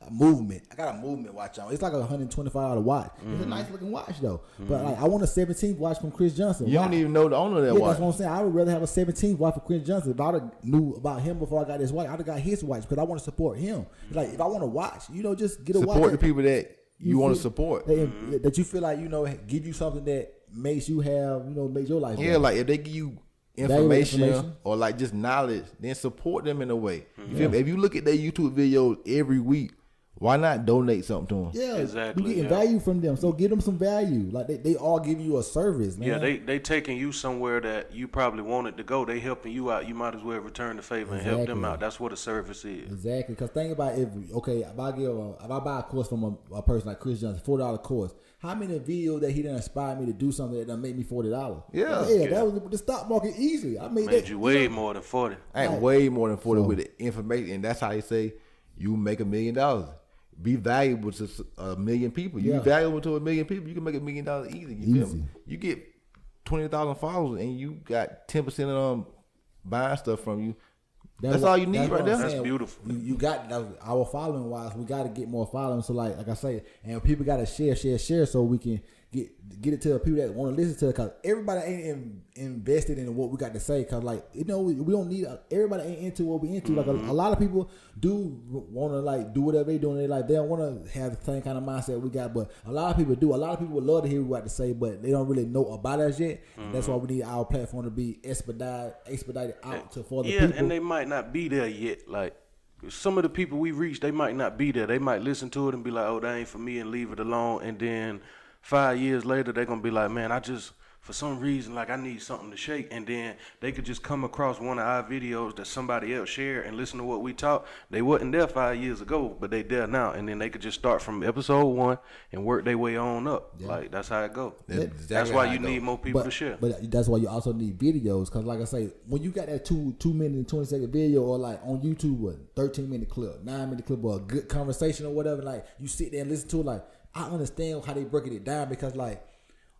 a movement. I got a movement watch on. It's like a $125 watch. It's a nice looking watch though. But like, I want a 17th watch from Chris Johnson. You don't even know the owner of that watch. That's what I'm saying. I would rather have a 17th watch for Chris Johnson. If I would have knew about him before I got this watch, I'd have got his watch because I want to support him. Like if I want to watch, just get a watch. Support the people that you want to support. That you feel like, give you something that makes you have, makes your life better. Yeah, like if they give you information or like just knowledge, then support them in a way. You feel me? If you look at their YouTube videos every week, Why not donate something to them? Yeah, Exactly, you getting yeah. value from them, so give them some value. Like they all give you a service, man. Yeah, they taking you somewhere that you probably wanted to go. They helping you out. You might as well return the favor and help them Exactly. out. That's what a service is. Exactly, because think about if I buy a course from a person like Chris Johnson, $40 course. How many videos that he done inspired me to do something that done make me $40? Yeah. That was the stock market easily. I made Made that you way more than 40. I ain't way more than 40 with the information, and that's how they say you make $1 million. Be valuable to 1 million people. You Yeah. be valuable to 1 million people, you can make $1 million easy. You feel Easy. me? You get 20,000 followers, and you got 10% of them buying stuff from you. That's all you need that's right what there. I'm That's saying. beautiful. You got our following wise. We got to get more following. So like I say, and people got to share, so we can get it to the people that want to listen to it. Cause everybody ain't invested in what we got to say. Cause like we don't need everybody ain't into what we into. Like a lot of people do want to like do whatever they doing. They don't want to have the same kind of mindset we got. But a lot of people do. A lot of people would love to hear what we got to say, but they don't really know about us yet. And that's why we need our platform to be expedited out for the people. And they might not be there yet. Like some of the people we reach, they might not be there. They might listen to it and be like, "Oh, that ain't for me," and leave it alone. And then 5 years later, they're gonna be like, "Man, for some reason, like I need something to shake." And then they could just come across one of our videos that somebody else shared and listen to what we talk. They wasn't there 5 years ago, but they there now. And then they could just start from episode 1 and work their way on up. Yeah. Like that's how it go. That's That's exactly why how you it go. need more people to share. But that's why you also need videos, because like I say, when you got that 2 minute and 20-second video, or like on YouTube, a 13-minute clip, 9-minute clip, or a good conversation or whatever, like you sit there and listen to it, like I understand how they breaking it down, because like,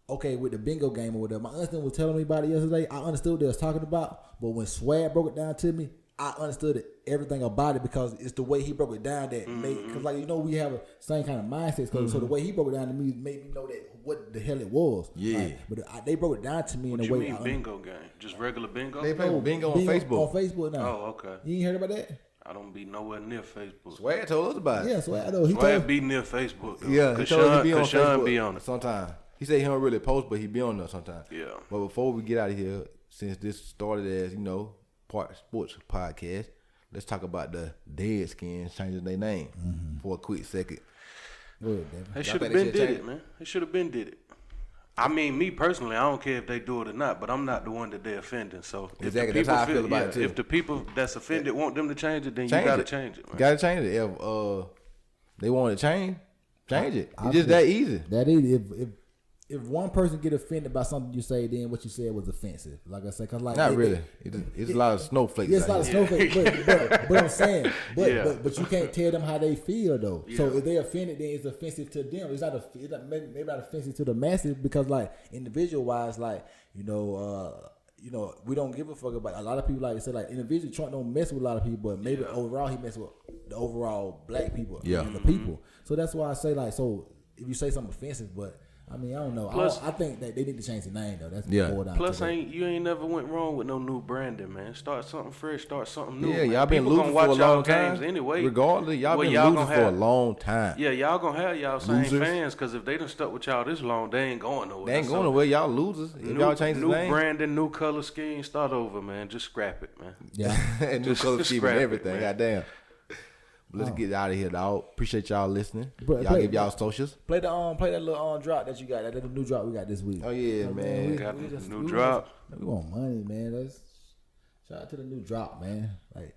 okay, with the bingo game or whatever, my husband was telling me about it yesterday. I understood what they was talking about, but when Swag broke it down to me, I understood everything about it, because it's the way he broke it down that made, because like we have a same kind of mindset. So the way he broke it down to me made me know that what the hell it was. Yeah. Like, but they broke it down to me What in you a way. mean bingo game? Just regular bingo? They play bingo on Facebook. On Facebook now. Oh, okay. You ain't heard about that? I don't be nowhere near Facebook. Swag told us about it. Yeah, Swag. I know. He Swag told be near Facebook. Though. Yeah, he Cause told us he be on Sean Facebook be on it. sometimes. He said he don't really post, but he be on there sometimes. Yeah. But before we get out of here, since this started as, part sports podcast, let's talk about the Redskins changing their name for a quick second. Go ahead, Devin. They Y'all should have think been they should did change it, man. They should have been did it. I mean, me personally, I don't care if they do it or not, but I'm not the one that they're offending. So if Exactly, the that's people how I feel about it, too. If the people that's offended want them to change it, then you gotta change it, man. Gotta change it. If they want to change it. I It's just feel- that easy. That is, if one person get offended by something you say, then what you said was offensive. Like I said, cause like Not really. It's a lot of snowflakes. Yeah, it's a lot of snowflakes, but I'm saying, Yeah. but you can't tell them how they feel though. So Yeah. if they offended, then it's offensive to them. It's not maybe not offensive to the masses, because like individual wise, like we don't give a fuck about a lot of people. Like I said, like individual Trump don't mess with a lot of people, but maybe overall he mess with the overall black people, Yeah. and the people. So that's why I say like, so if you say something offensive, but I mean, I don't know. Plus- I think that they need to change the name though. That's Yeah. more down Plus, to that. you ain't never went wrong with no new branding, man. Start something fresh, start something new. Yeah, man. y'all been People losing gonna for a watch y'all long time. games anyway. Regardless, y'all Well, been y'all losing gonna for a have- long time. Yeah, y'all gonna have y'all same Losers. fans, because if they done stuck with y'all this long, they ain't going nowhere. They ain't So, going nowhere. Y'all losers. If y'all change the new name. branding, new color scheme, start over, man. Just scrap it, man. Yeah. and new Just color scheme scrap and it, everything. man. Goddamn. But let's get out of here, dog. Appreciate y'all listening. Bro, Y'all play- give y'all socials. Play that little drop that you got. That little new drop we got this week. Oh yeah, man. Got the new drop. We want money, man. Let's shout out to the new drop, man. Like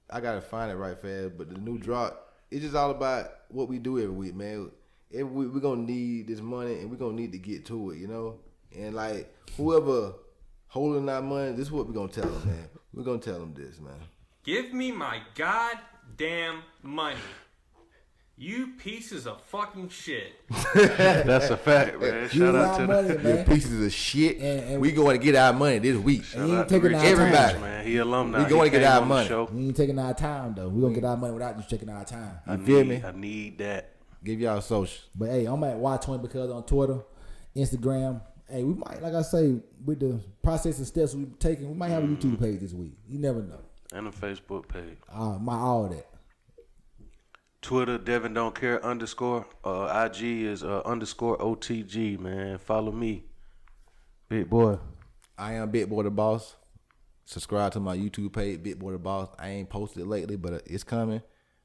I gotta find it right fast, but the new drop, it's just all about what we do every week, man. Every week we're gonna need this money and we're gonna need to get to it, And like whoever holding our money, this is what we're gonna tell them, man. We're gonna tell them this, man. Give me my goddamn money. You pieces of fucking shit. That's a fact, man. you Shout out our to money, the You man. pieces of shit. And we going to get our money this week. And you ain't shout out to taking Rich our Everybody. time. man. He alumni. We gonna He get came our on the money. show. We ain't taking our time though. We gonna get our money without just taking our time. I You feel need- me? I need that. Give y'all social. But hey, I'm at Y20 because on Twitter, Instagram. Hey, we might, like I say, with the process and steps we've taken, we might have a YouTube page this week. You never know. And a Facebook page. All that. Twitter, Devin Don't Care _. IG is _OTG, man. Follow me. Big boy. I am Big Boy the Boss. Subscribe to my YouTube page, Big Boy the Boss. I ain't posted lately, but it's coming.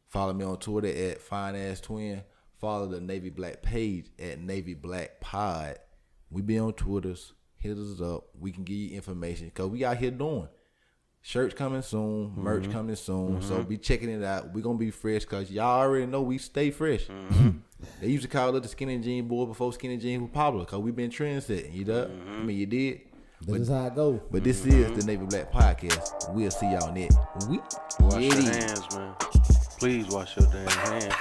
Follow me on Twitter at FineAssTwin. Follow the Navy Black page at Navy Black Pod. We be on Twitters. Hit us up. We can give you information because we out here doing. Shirts coming soon. Merch coming soon. So be checking it out. We going to be fresh because y'all already know we stay fresh. They used to call it the skinny jean boy before skinny jeans were popular because we been trendsetting. You know? I mean, you did. This is how it go. But this is the Navy Black Podcast. We'll see y'all next week. Wash your hands, man. Please wash your damn hands.